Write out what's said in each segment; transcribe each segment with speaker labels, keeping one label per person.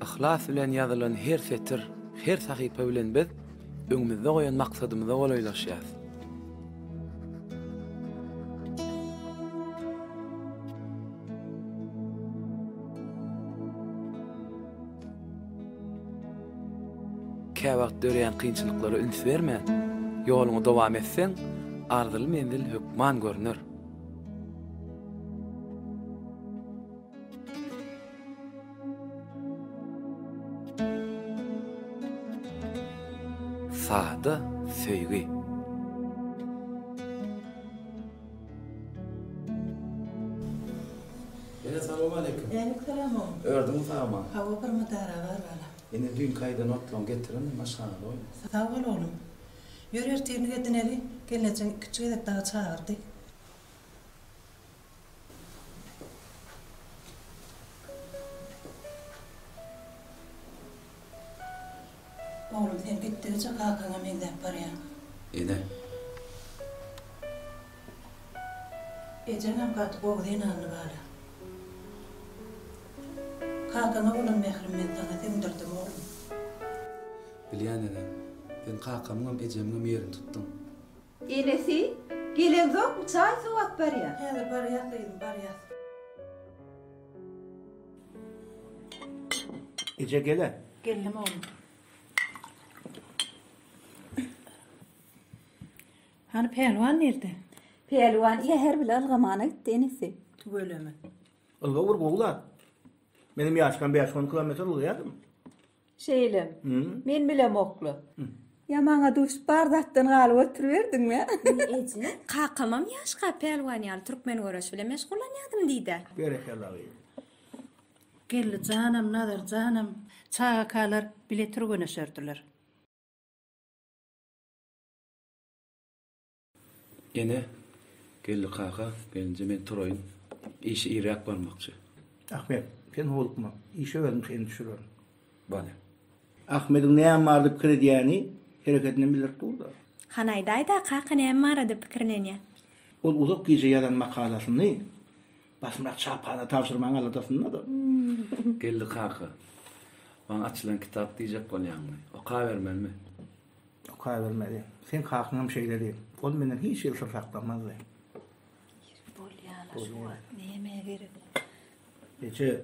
Speaker 1: ihlas bilen ýazylan her setir, her sahypa bilen biz öňümizde goýan maksatymyza golaýlaşýas. Käwagt döreýän kynçylyklara üns bermän, ýoluňy dowam etseň, arzyly menzil hökman görünür. Sada söýgi. Assalamu alaykum.
Speaker 2: Aleykümselam.
Speaker 1: Ördüm fama.
Speaker 2: Hava bir madara var bala.
Speaker 1: Ene dün kayda notlan getirin maşana oy.
Speaker 2: Sağ ol oğlum. Yürür teni gedineli. Geleceğin küçüğe daha çağırdık. Oğlum sen gittiğince kalkana mendep var ya.
Speaker 1: Ene.
Speaker 2: Ecenem katı boğdayın anlı bala. Kalkana oğlum mehrim men sana temdirdim oğlum.
Speaker 1: Bilýän edem. Ben kakamyň ejemňe ýerini tutdum.
Speaker 3: Enesi, gelen zok mu? Çay soğuk var ya.
Speaker 2: Hadi bar yasaydım, bar yas.
Speaker 4: Ece gele.
Speaker 2: Geldim oğlum. Hani pehlivan nerede?
Speaker 3: Pehlivan iya her bile algamana gitti enesi.
Speaker 2: Böyle mi?
Speaker 4: Ilga vur boğular. Benim yaşkan 5-10 kilometre ılgayadım.
Speaker 3: Şeylim, men bile moklu. Yamana duş bardaktan galyp oturuverdin mi?
Speaker 5: Ece, kakamam yaşka pehlivan ýaly türkmen görüş bilen meşgullanýardym diýdi.
Speaker 4: Berekallahu.
Speaker 2: Geldi canım, nadir canım. Çağakalar bile türgüne sördüler.
Speaker 1: Ene geldi kaka, gelince men turaýyn. İşi irak barmakçı.
Speaker 4: Ahmet, sen holukma. İşe verdim seni düşürüyorum.
Speaker 1: Bana.
Speaker 4: Ahmet'in näme bardyp krediyany hereketini bilir durdu.
Speaker 5: Hanaýdaýda kaka näme arady pikirlenýär.
Speaker 4: Ol uzak gije ýazan makalasyny basmak çapana tapşyrmaň alatasynda da.
Speaker 1: Geldi kaka. Bana açılan kitap diýjek bolýarmy? Oka bermelmi?
Speaker 4: Oka vermedi. Sen kakynam şeyleri. Ol menden hiç şey sır saklamazdy.
Speaker 5: Bolýala şu näme gerek?
Speaker 4: Ece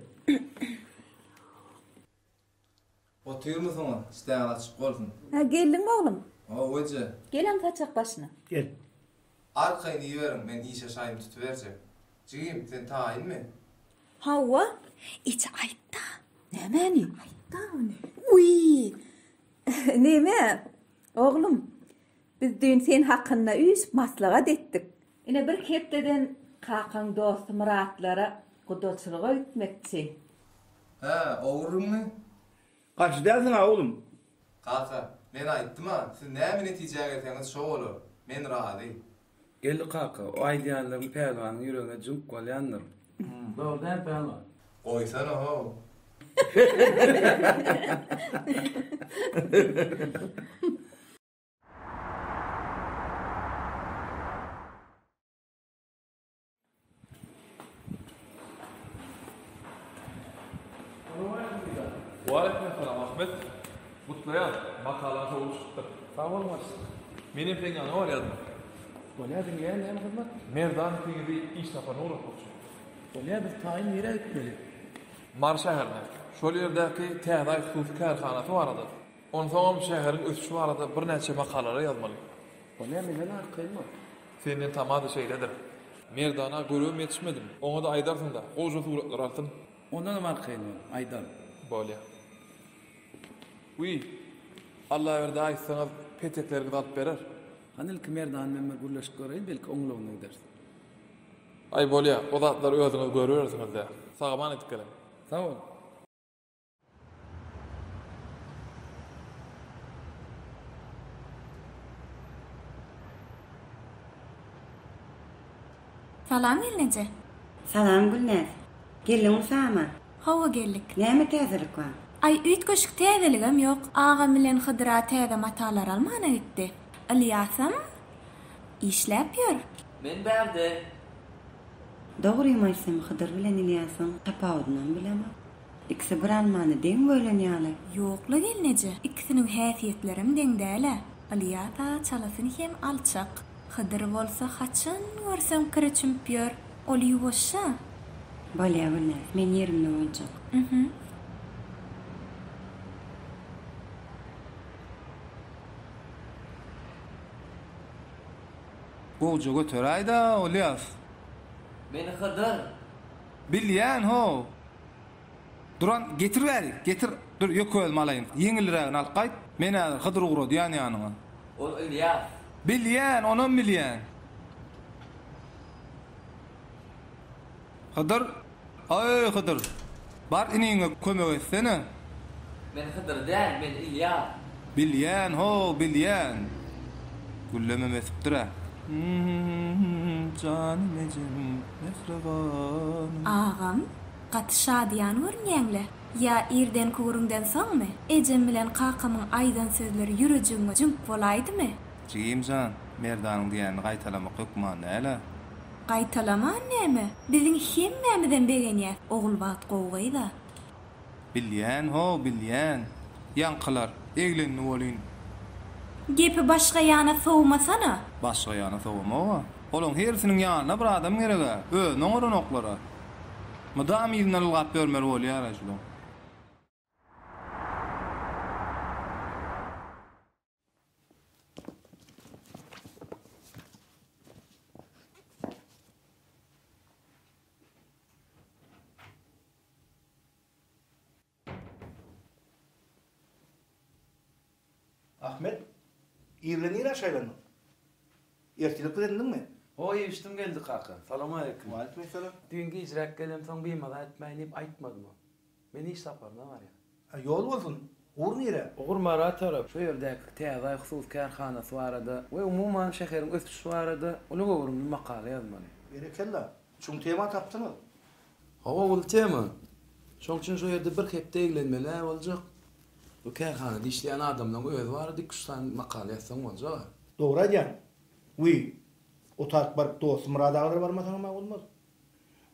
Speaker 6: Otur musun? İsteyen açık olsun.
Speaker 3: Ha geldin mi oğlum?
Speaker 6: O hoca.
Speaker 3: Gelen kaçak başına.
Speaker 4: gel.
Speaker 6: Arkayını yiyorum. Ben iş aşağıyım tutuvereceğim. Cigim sen tayin mi?
Speaker 5: Hawa, iç aýtda.
Speaker 3: Näme ni?
Speaker 5: Aýtda onu.
Speaker 3: Uy. Näme? Oğlum, biz dün sen hakkında üç maslahat ettik. Yine bir hepdeden kakan dostu Muratlara kudoçuluğa gitmekçi.
Speaker 6: Ha, oğurum mu?
Speaker 4: Kaç dersin ha oğlum?
Speaker 6: Kaka, ben aytdım ha. Siz ne neticeye gelseniz şov olur. Men razı.
Speaker 1: Geldi kaka, o aýdýanlaryň pehliwanyň ýüregine junk bolýandyr. Doğrudan pehliwan.
Speaker 6: Koysana ho.
Speaker 7: Waalaikumsalam Ahmet. Mutlayan, makalan oluştu.
Speaker 1: Sağ olmaz.
Speaker 7: Menin pengen ne var yazdım?
Speaker 1: Bolýar diýen hem hyzmat.
Speaker 7: Merdan pengidi iş tapan uğraşmışım.
Speaker 1: Bolýar biz taýin ýere gitmeli.
Speaker 7: Mar şäherine. Şol ýerdäki täze hususy kärhanasy barady. Onsoň şäheriň ösüşi barada bir näçe makalara ýazmaly.
Speaker 1: Bolýar menen arkaýma.
Speaker 7: Senin tamady şeýledir. Merdana görüp yetişmedim. Oňa da aýdarsın da, oja suratlar altyn.
Speaker 1: Ondan hem arkaýma, aýdan.
Speaker 7: Bolýar. Uy, Allah berdi aýtsaňyz peteklerinizi alyp berer.
Speaker 1: Hanil kimerdan memme gurlaşyp göreýin, belki oňlawyny gidersin.
Speaker 7: Ay bolýar, o zatlar özüňiz görübersiňiz de. Sagaman etip gelem.
Speaker 1: Sağ ol.
Speaker 5: Salam elnece.
Speaker 8: Salam Gülnaz. Gelin usama.
Speaker 5: Hawa geldik.
Speaker 8: Näme täzelik var?
Speaker 5: Ay üýt köşük täzeligem ýok. Agam bilen Hydyra täze matalar almana gitdi. Ilyasam işläp ýör.
Speaker 9: Men bärde.
Speaker 8: Dogry maýsam Hydyr bilen Ilyasyň tapawdynan bilemem. İkisi bir almanı deň bölenýärler.
Speaker 5: Ýokla gelnece. İkisiniň häsiýetlerim deň däle. Aliýata çalasyn hem alçak. Hydyr bolsa haçan görsem kiri çümpýör. Ol ýuwaşa.
Speaker 8: Bolýa bilmez. Men yerimde boljak.
Speaker 6: Boğucu götür ayda Olyas.
Speaker 9: Meni Hıdır.
Speaker 6: Bilýän ho. Duran getir bäri, getir. Dur ýököl malaýyn. Yeňilrägini alyp gaýt. Men häzir Hıdır ugro diýän ýanyňa.
Speaker 9: Ol İlyas.
Speaker 6: Bilýän, onam bilýän. Hıdır. Ay Hıdır. Bar iniňe kömek etsene.
Speaker 9: Men Hıdır däl, men İlyas.
Speaker 6: Bilýän ho, bilýän. Güllemem esipdir ha. Canım ecim, mehreban.
Speaker 5: Ağam, gaty şadyan görnýäňle. Ya irden kugurundan soňmy? Ejem bilen qakamyň aýdan sözleri ýürejiňe jümp bolaýdymy?
Speaker 6: Jimjan, merdanyň diýäni gaýtalamak hökman näle?
Speaker 5: Gaýtalaman näme? Biziň hemmemizden begenýär. Ogul wagt gowgaýda.
Speaker 6: Bilýän ho, bilýän. Ýankylar, eglenni bolýyn.
Speaker 5: Gepi başga ýana sowmasana.
Speaker 6: Başga ýana sowma. Olaň hersiniň ýanyna bir adam gerek. Özüň oranoklara. Mudam ýerine ylgap bermeli bolýar aşulan.
Speaker 4: Ahmet, İrlenir aşaýlanyň. Ertelik bilendiňmi?
Speaker 1: Oy iştim geldi kaka. Salam aleyküm.
Speaker 4: Wa alaykum selam.
Speaker 1: Dünkü icrak gelem soň beýmada etmäýin diýip aýtmadym. Meni iş saparna var ya.
Speaker 4: Ýol bolsun. Ur nere?
Speaker 1: Ogur mara tarap. Şu ýerdäki täze husus kärhanasy barada we umuman şäheriň ösüşi barada onuň öwrümli makala ýazmaly.
Speaker 4: Berekella. Şuň tema tapdyňyz.
Speaker 1: Hawa bul tema. Şoň üçin şu ýerde bir hepde eglenmeli boljak. Bu kärhanada işleýän adamlaryň özü barada 2-3 tane makala ýazsaň boljak.
Speaker 4: Dogry aýdýan. Wy o tark bar dost muradalar barmasaň bolmaz.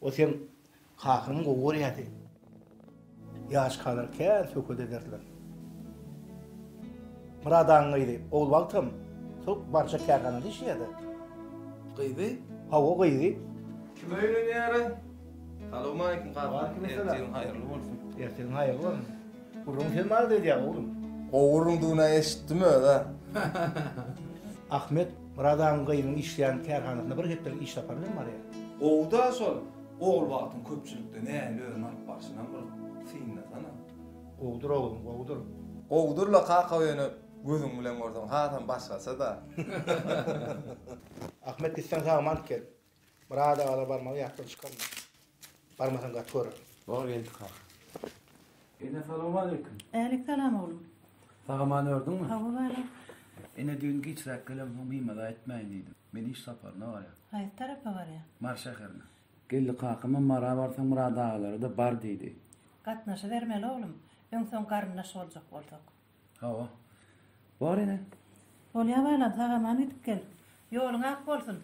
Speaker 4: O sen hakymyň gowy ýaty. Ýaş kalar kän sökede derdiler. Muradaň gydy. Ol wagtym sok barça kärhanada işleýärdi.
Speaker 1: Gydy?
Speaker 4: Hawa gydy.
Speaker 6: Kim öýlenýär? Salam aleyküm
Speaker 4: Wa alaykum selam.
Speaker 6: Erteň haýyrly bolsun.
Speaker 4: Erteň haýyrly bolsun. Urun sen mal dedi ya oğlum.
Speaker 6: Owurundygyna eşitdimi da?
Speaker 4: Ahmet Muradaň gydyň işleýän kärhanasyna bir hepdelik iş tapar bilen bar ya.
Speaker 6: Owda şol. Oğul wagtyň köpçülikde näle özüň alyp barşynan bir synna sana.
Speaker 4: Owdur oğlum, owdur.
Speaker 6: Owdurla qaqa ýöne gözüň bilen gördüm. Hatan başgasa da.
Speaker 4: Ahmet gitsen saman kel. Muradaňa barmagy ýakdy çykan. Barmasaň gatwar.
Speaker 1: Bar geldi kaka. Ene salam aleyküm.
Speaker 2: Aleyküm oğlum.
Speaker 1: Sagaman ördüňmi?
Speaker 2: Hawa bala.
Speaker 1: Ene dünkü icrak gelem soň beýmada etmäýin diýdim. Meni iş saparna var ya.
Speaker 2: Haýy tarafa bar ya.
Speaker 1: Mar şäherine. Geldi kakama mara barsaň muradağaları da bar diýdi.
Speaker 2: Gatnaşy bermeli oğlum. Öň soň garnaş boljak bolsak.
Speaker 1: Hawa. Bar ene.
Speaker 2: Bolýa bala sagaman gitip gel. Ýoluň ak bolsun.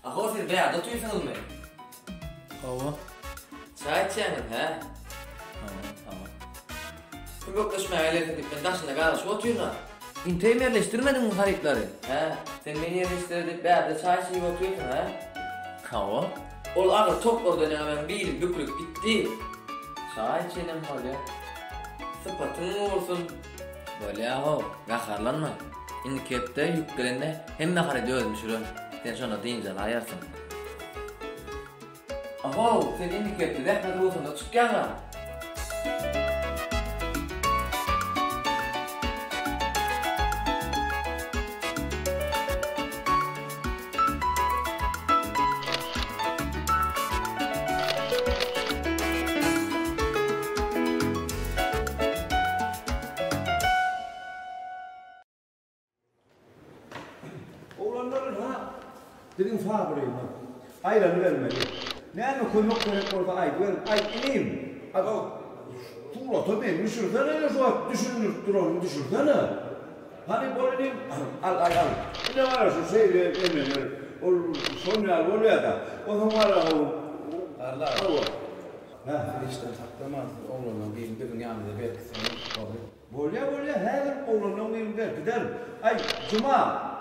Speaker 9: Ahos siz beýarda tuýsunuzmy?
Speaker 1: Hawa.
Speaker 9: Çay içýäňiz, ha?
Speaker 1: Hawa.
Speaker 9: Kim ökleşmäýär edip ben daşynda garaşyp oturýar.
Speaker 1: Inte merleşdirmediň bu hareketlary.
Speaker 9: Ha? Sen meni yerleşdirip beýarda çay içýip oturýarsyň, ha?
Speaker 1: Hawa.
Speaker 9: Ol agyr toplardan hemen bilim bükülüp bitdi. Çay içelim hali. Sıpatyň bolsun. Bolýa ho, gaharlanma. Indi kepde ýükgelende hemme haredy özmüşürün. Sen şona diýince aýarsın. Aho, sen indi ketdi, rahmet olsun, çıkkanlar.
Speaker 4: Oğlanların ha, dedim fabriyim ha. Ayranı vermedi. Näme koymak gerek orada ay ver, ay ineyim. Aga, tuğla beni düşürsene ya şu an, düşünür duralım düşürsene. Hani böyle al. Ne var şu şeyle emeler, o Sonya oluyor da, o zaman var o.
Speaker 1: Allah.
Speaker 4: Ha,
Speaker 1: işte taklamadı. Oğlanın birinin yanında belki senin olur.
Speaker 4: Bolya her oğlanın birinde gider. Ay cuma.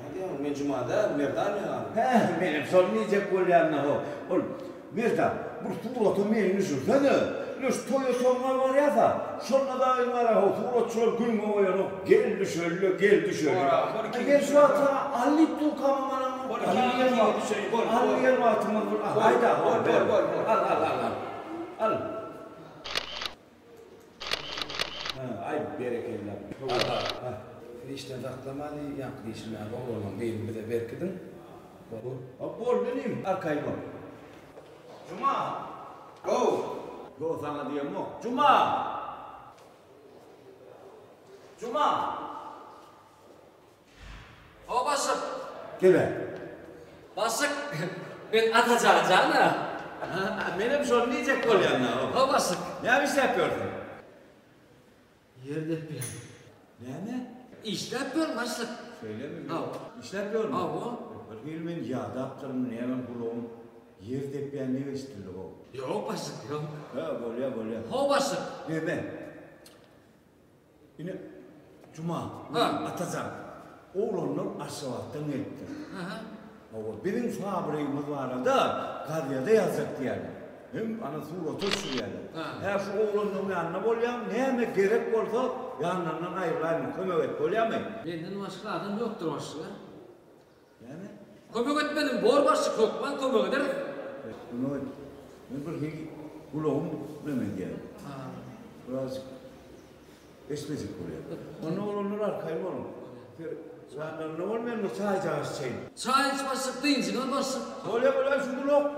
Speaker 1: Hadi ya, ben cumada merdan ya.
Speaker 4: He, benim sormayacak bolyanna o. Ol, merdan, bu tuğlatı beni düşürsene. Löş Toyota'nlar var ya da, sonra da onlara o tuğlatçılar gün koyuyor, gel düşöyle. Gel şu ata, allit dur kamamana mı? Alliyer vatımı vur. Hayda, al. Ay berekeller.
Speaker 1: Allah. İşte taklamadı, yankı işim ya. Oğlanın benim bir de berkidin.
Speaker 4: Bol benim, arkayı bol. Cuma. Go sana diyem yok. Cuma.
Speaker 9: O basık.
Speaker 4: Gel.
Speaker 9: Basık. Ben atacağım canım.
Speaker 4: Benim sormayacak bolyanna o.
Speaker 9: O basık.
Speaker 4: Ne yapıyorsun?
Speaker 9: Yerde bir.
Speaker 4: Ne?
Speaker 9: İşte yapıyorum basık.
Speaker 4: Söyleme.
Speaker 9: Al.
Speaker 4: İşletiyorum.
Speaker 9: Al o.
Speaker 4: Bakayım ben yağda yaptırım, ne ben bulağım. Yerde bir ne istiyor o?
Speaker 9: Yok basık yok.
Speaker 4: Ha, bolya.
Speaker 9: O basık.
Speaker 4: Ne ben? Yine Cuma.
Speaker 9: Ha.
Speaker 4: Atacağım. Oğlanlar aşağıdan etti.
Speaker 9: Aha.
Speaker 4: Ama benim fabriğimiz var da, Kadya'da yazacaktı yani. Hem ana suratı şu yani. Her şu oğlanın yanına bolyam, neyme gerek olsa yanlarından ayrılayım, kömek et bolyam mı?
Speaker 9: Benden başka adam yoktur başka.
Speaker 4: Yani?
Speaker 9: Kömek etmedim, bor basık yok, ben kömek ederim.
Speaker 4: Bunu ben bir kulağım demedi yani. Biraz esmezik oluyor. Onu oğlanlar arkayım oğlum. Ne olmayan mı çaycağız şey?
Speaker 9: Çay iç basık deyince ne basık?
Speaker 4: Bolya şu kulak.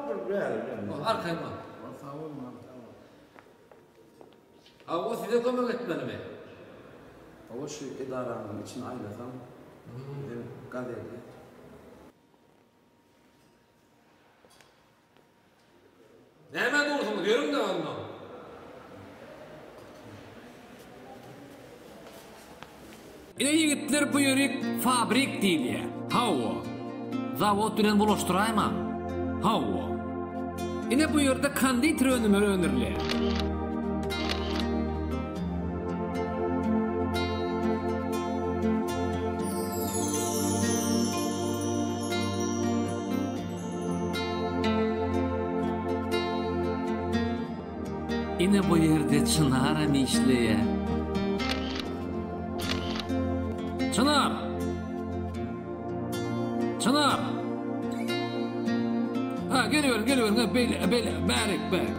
Speaker 9: Arkayım bak. Abi o size kömek etmeli mi?
Speaker 1: O şu idaranın için aylasam. Benim kaderli.
Speaker 9: Ne hemen doğrusunu diyorum da ondan. Ine yigitler bu yörük fabrik değil ya. Hava. Zavod bilen bulaştırayma. Hava. Ine bu yörde kanditr önümür önürlü. Ine bu yerde çınara işleye. Çınar! Ha geliyorum, böyle, bek.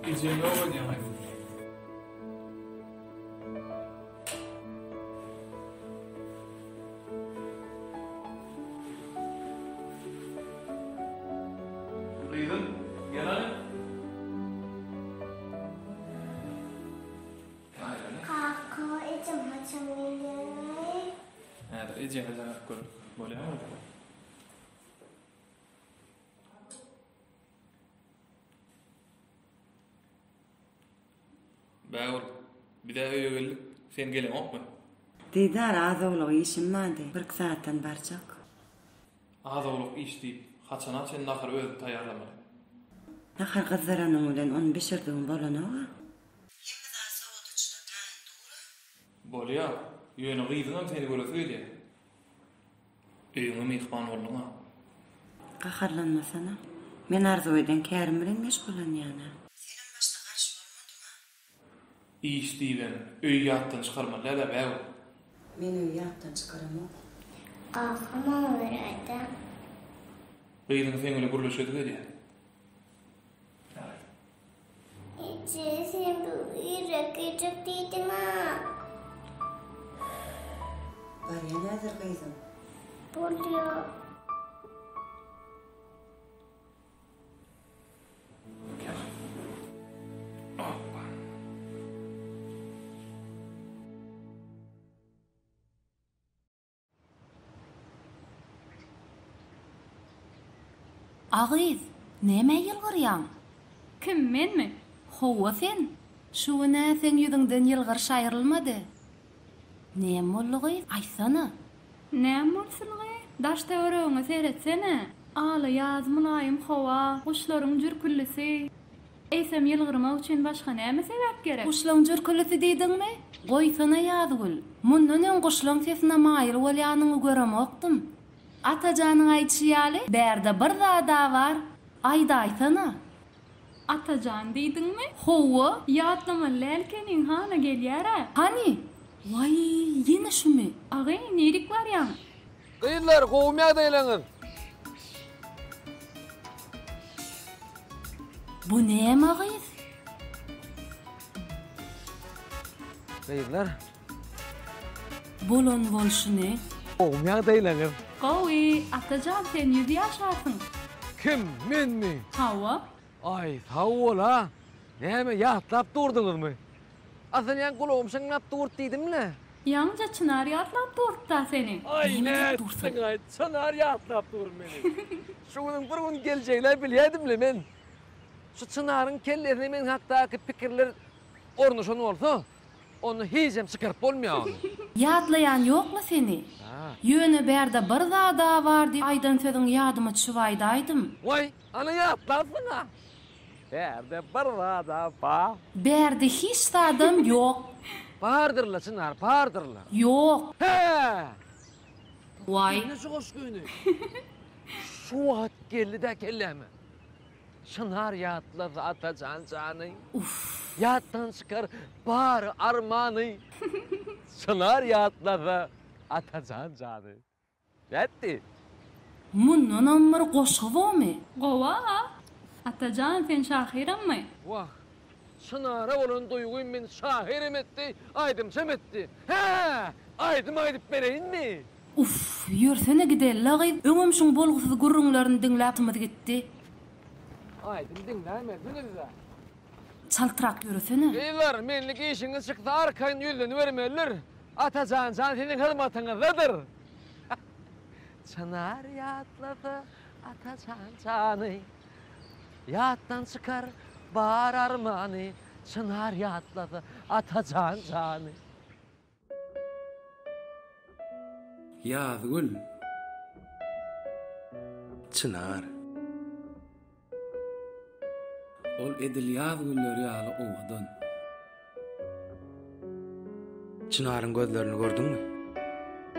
Speaker 7: Gece ne oynuyor hani? Duydun? Gel hani.
Speaker 10: Kakak, itu macam ini.
Speaker 7: Ada aja yang aku boleh apa? Bağır. Bir daha öyle geldik. Sen gelin ok mu?
Speaker 8: Diýdar azawlyk işim mady. 1 saatdan barjak.
Speaker 7: Azawlyk iş diýip, haçana sen nahar özü taýýarlamaly.
Speaker 8: Nahar gyzaranyň bilen onu bişirdiň bolanaga.
Speaker 7: Bolýar, ýöne gyzyňam seni göreseýdi. Öýüňe mehman bolmaňa.
Speaker 8: Gaharlanmasana. Men arzu eden kärim bilen meşgulanýana. Senin başda garşy bolmadymy?
Speaker 7: İş diýen, öý ýatdan çykarmaly da bäw.
Speaker 8: Men öý ýatdan çykaramok.
Speaker 10: Kakama öğretti.
Speaker 7: Gyzyň seni gurulşydy diýdi.
Speaker 10: Sen bu rakıcık değildin ha.
Speaker 8: Var ya nedir kızım?
Speaker 10: Oluyor.
Speaker 5: Agyz, näme ýylgyrýan?
Speaker 11: Kim, menmi?
Speaker 5: Howa sen. Şu näsen ýüzüňden ýylgyr şaýrylmady. Näme boldy? Aýsana.
Speaker 11: Näme bolsun gy? Daşda öreňe seretsene. Ala ýazmylaýym howa, guşlaryň jürküllisi. Eýsem ýylgyrmak üçin başga näme sebäp gerek?
Speaker 5: Guşlaryň jürküllisi diýdiňmi? Goýsana ýazgyl. Mundan öň guşlaryň sesine maýyl bolýanyny göremokdym. Atajanyň aýtýaly, bärde bir zada bar. Aýda aýsana.
Speaker 11: Atajan diýdiňmi?
Speaker 5: Howa,
Speaker 11: ýatlama lälkeniň hana gelýär.
Speaker 5: Hani? Vay, ýene şumy?
Speaker 11: Agy, nedik barýan?
Speaker 9: Gyýlar, gowmýa daýlaňyz.
Speaker 5: Bu näme agyz?
Speaker 9: Gyýlar,
Speaker 5: Bolon bolşuny.
Speaker 9: gowmýa daýlaňyz.
Speaker 11: Gowy, atajan sen 100 ýaşarsın.
Speaker 9: Kim, menmi?
Speaker 11: Hawa?
Speaker 9: Ay, sağ ol ha. Näme ýatlap durdyňyzmy? Aslyn ýan gulagym şaňlap durdy diýdimle.
Speaker 11: Ýaňja çınar ýatlap durdy seni.
Speaker 9: Ay, näçsiň aý, çınar ýatlap dur meni. Şuňyň bir gün geljegler bilýädimle men. Şu çınaryň kellerini men hakdaky pikirler ornuşan bolsa, onu hiçem çykaryp bolmaýar.
Speaker 5: Ýatlaýan ýokmy seni? Ýöne bärde bir zada bar diýip aýdan söziň ýadyma çywaýdaýdym.
Speaker 9: Vay, ana ýatlasyň ha. Bärde bir zada bar.
Speaker 5: Bärde hiç zadam ýok.
Speaker 9: Bardyrla çınar, bardyrla.
Speaker 5: Ýok.
Speaker 9: He!
Speaker 5: Vay.
Speaker 9: Ne şu hoş günü. Şu at geldi de kelleme. Çınar yatladı atacan canı. Yattan çıkar bar armanı. Çınar yatladı atacan canı. Yetti.
Speaker 5: Mundan ammar goşgy bomy?
Speaker 11: Gowa. Atajan sen şahyrammy?
Speaker 9: Vah. Çınara olan duyguym men şahirim etti, aydım semetti. He! Aydım aydyp bereyin mi?
Speaker 5: Uf, ýörsene gidelle agyz. Öňüm şuň bolgusyz gurrunlaryny dinläpmedi gitdi.
Speaker 9: Aydım dinlämediniz de.
Speaker 5: Çaltyrak ýörsene.
Speaker 9: Beyler, menlik işiniz çıktı, arkayn yüzünü vermeler. Atacan can senin hizmetinizdedir. Çınar yatladı, atacan canı. Yattan çıkar bar armanı. Çınar yatladı, atacan canı.
Speaker 1: Ýazgül. Çınar. Ol edil ýazgülleri ýaly owdan. Çınaryň gözlerini gördüňmi?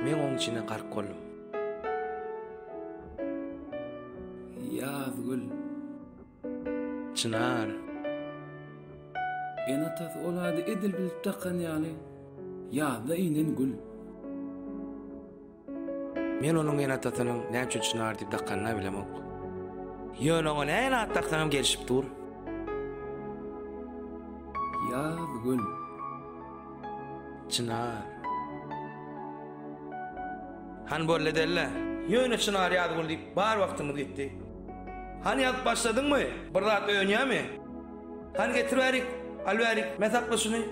Speaker 1: Men oň içine gark boldum. Ýazgül. Çınar. Ena tas olady edil bilip takkan ýaly. Ýazda inen gül. Men onuň ena tasynyň näçe çınar diýip takkanyna bilemok. Ýöne ona ena taksaňam gelişip dur. Ýazgül. Çınar. Han bolle delle. Ýöne çınar ýazgül diýip bar wagtymyz gitdi. Hani ýazyp başladyňmy? Bir zat öňýämi? Hani getirýärik, alýarik, mesaplaşyny.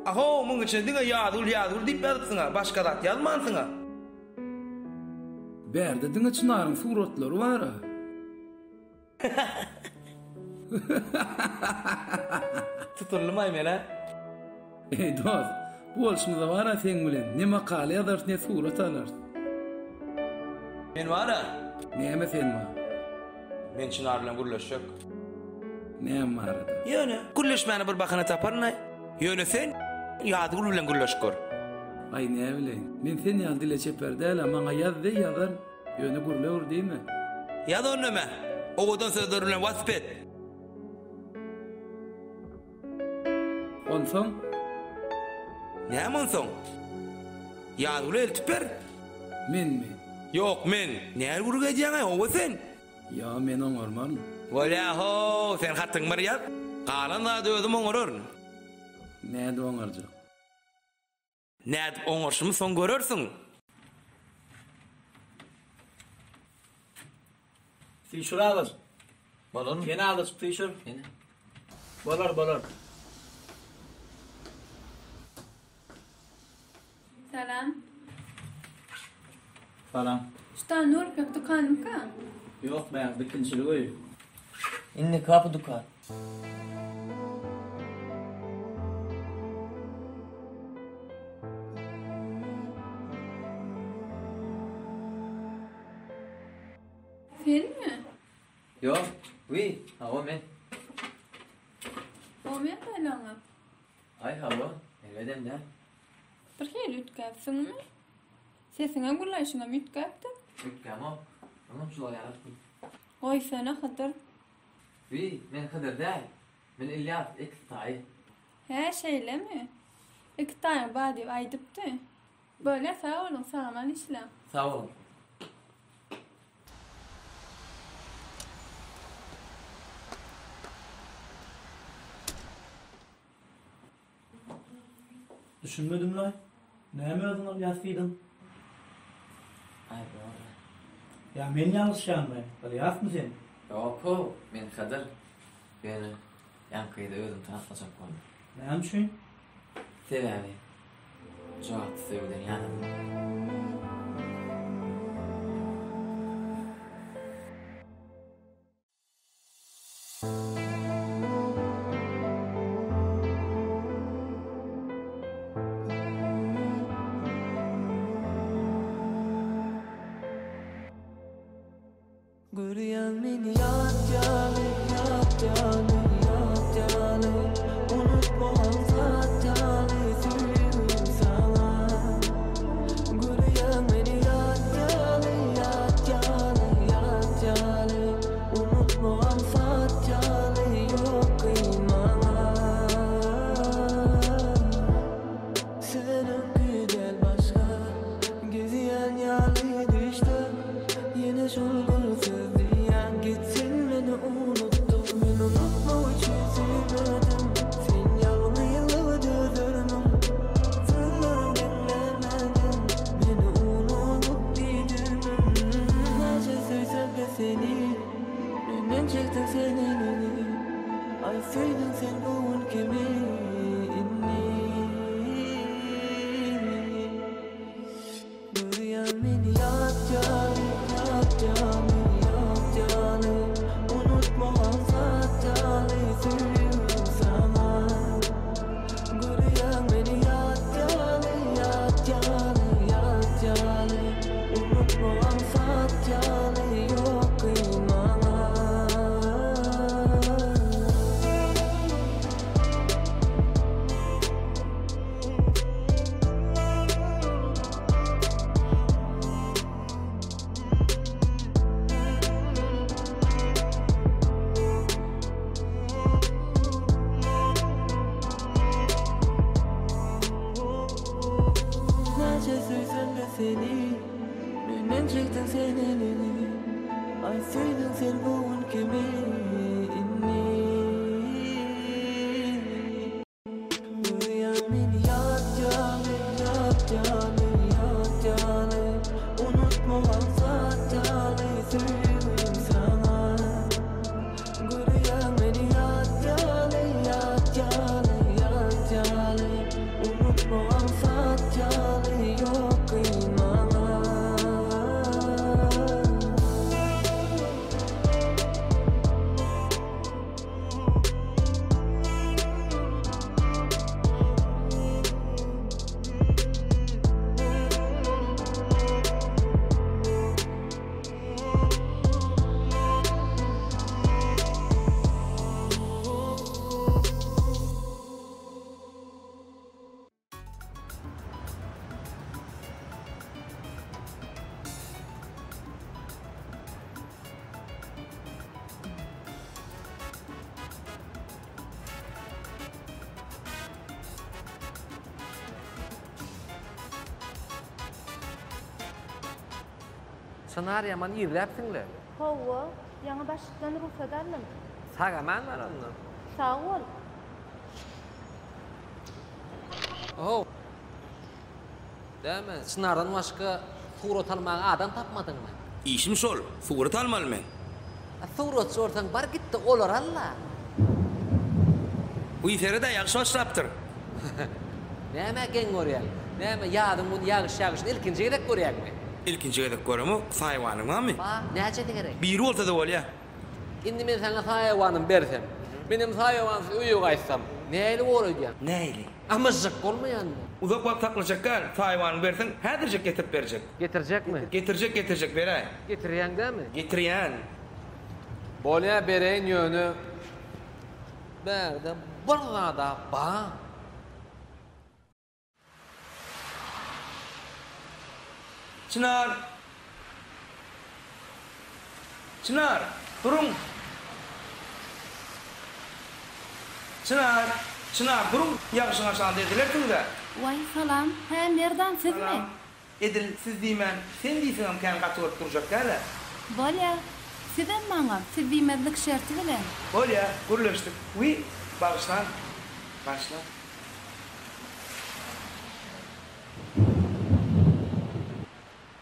Speaker 1: Aho, muň içinde diňe ýazgül diýip ýazypsyňa, başga zat ýazmansyňa. Bärde diňe çınaryň suratlary bar. Tutulmaý mene.
Speaker 6: Ey dost, bu olşumda var sen bilen. Ne makale yazar, ne surat alar.
Speaker 1: Men var ha.
Speaker 6: Näme sen var?
Speaker 1: Men Çınar bilen gurlaşak.
Speaker 6: Näme var?
Speaker 1: Ýöne, gurlaşmany bir bahana taparna. Ýöne sen ýadyr bilen gurlaşkor.
Speaker 6: Ay ne bilen. Men sen ýa dile çeperdäl, ama ýazdy ýazar. Ýöne gurlawur diýme.
Speaker 1: Ýa da näme? Owadan sözler bilen waspet.
Speaker 6: Onsoň
Speaker 1: Näme onsoň? Ýadyr eltip ber.
Speaker 6: menmi?
Speaker 1: Yok men. Näme gurga diýäň owa sen?
Speaker 6: Ya men oňarman.
Speaker 1: Wala ho, sen hatyň bir ýap. Galan da özüm oňarur.
Speaker 6: Näde oňarjak?
Speaker 1: Näde oňarşymy soň görersiň.
Speaker 12: Tişür alır.
Speaker 7: Balon.
Speaker 12: Yine alır tişür.
Speaker 7: Yine.
Speaker 12: Bolar.
Speaker 11: Salam.
Speaker 12: Salam.
Speaker 11: Şta nur pek dukanım ka?
Speaker 12: Yok ben bikinçili koy.
Speaker 7: İnne kapı dukan.
Speaker 11: Sen mi?
Speaker 7: Yok. Oui, hava men.
Speaker 11: O men taýlanyp.
Speaker 7: Ay hava. Elbeden de.
Speaker 11: Bir hel ütkäpsiňmi? Sesiňe gurlaşyňa mütkäpdi.
Speaker 7: Ükkama. Onun şula yaratdım.
Speaker 11: Oy sana hatyr.
Speaker 7: Oui, men kadar değil. Men İlyas ekstay.
Speaker 11: He şeylemi? İki taýy bady aýdypdy. Böyle sağ olun, sağman işlem.
Speaker 7: Sağ olun.
Speaker 12: Düşünmedim lan. Näme özüňe ýazdyň?
Speaker 7: Ay doğru.
Speaker 12: Ya men ýalňyş ýanmy? Bari ýazmy sen?
Speaker 7: Yok o. Men kadar. Beni yankıydı özüm tanıtacak oldu.
Speaker 12: Näme üçin?
Speaker 7: Sebebi. Çok sevdim yani.
Speaker 13: Görýän meni ýat ýaly, unutmagan zat ýaly süýgüm sana. Görýän meni ýat ýaly, unutmagan zat ýaly ýok ýmana. Senin güzel başka, gezýän ýaly düşde, ýene şol gitsin beni unuttun, beni unutma için sevmedim. Sen yalnızlığı dözürmüm, sırlarım dinlemedim. Beni unutup gidirmem. Nece söysem de seni, neden çektin sen elini? Ay söydün sen bugün kimi inni? Görüyen beni yat ýaly, unutmagan zat ýaly süýgüm sana. Görýän meni ýat ýaly, unutmagan zat ýaly ýok ýmana. Seni, neden çektin sen elini? Ay söydün sen bugün kimi inni? Görýän meni ýat ýaly, unutmagan zat ýaly süýgüm sana. Görýän meni ýat ýaly, unutmagan zat ýaly ýok ýmana.
Speaker 9: Çınar yaman ýerläpsiňler.
Speaker 11: Hawa, ýa-ni başykdan ruhsat aldım.
Speaker 9: Sagaman bar ondan.
Speaker 11: Sağ ol.
Speaker 9: Oh. Däme, Çınardan başga surat almaň adam tapmadyňmy?
Speaker 1: İşim sol. Surat almaly men.
Speaker 9: Surat sorsaň bar gitdi olar alla.
Speaker 1: Bu ýere de ýagşy başlapdyr.
Speaker 9: Näme gen görýär? Näme ýadyň bu ýagşy ilkinji gerek görýärmi?
Speaker 1: İlkinji gedek göremi haýwanyňmy?
Speaker 9: Ba, näçe gerek?
Speaker 1: Biri bolsa da bolýa.
Speaker 9: Indi men sana haýwanymy bersem, benim haýwanyny uýuga gaýsam, näle bolýar?
Speaker 1: Näle?
Speaker 9: Amyzyk bolmaýandy.
Speaker 1: Uzak wagt taklajak haýwany bersen, häzirje getirip berjek.
Speaker 9: Getirjekmi?
Speaker 1: Getirjek beräý.
Speaker 9: Getirýän dämi?
Speaker 1: Getirýän.
Speaker 9: Bolýa bereýin ýönü. Berde barada ba.
Speaker 1: Çınar. Çınar, durun. Çınar, durun. Ýagşyň aşağı dediler-de.
Speaker 5: Vay salam, hem yerden sizmi?
Speaker 1: Edil, siz diýmän, sen diýsem kän gatyp durjak däle.
Speaker 5: Bolya, sizem maňa, siz diýmezlik şerti bilen.
Speaker 1: Bolya, gürleşdik. Uy, bağışlan. Başla.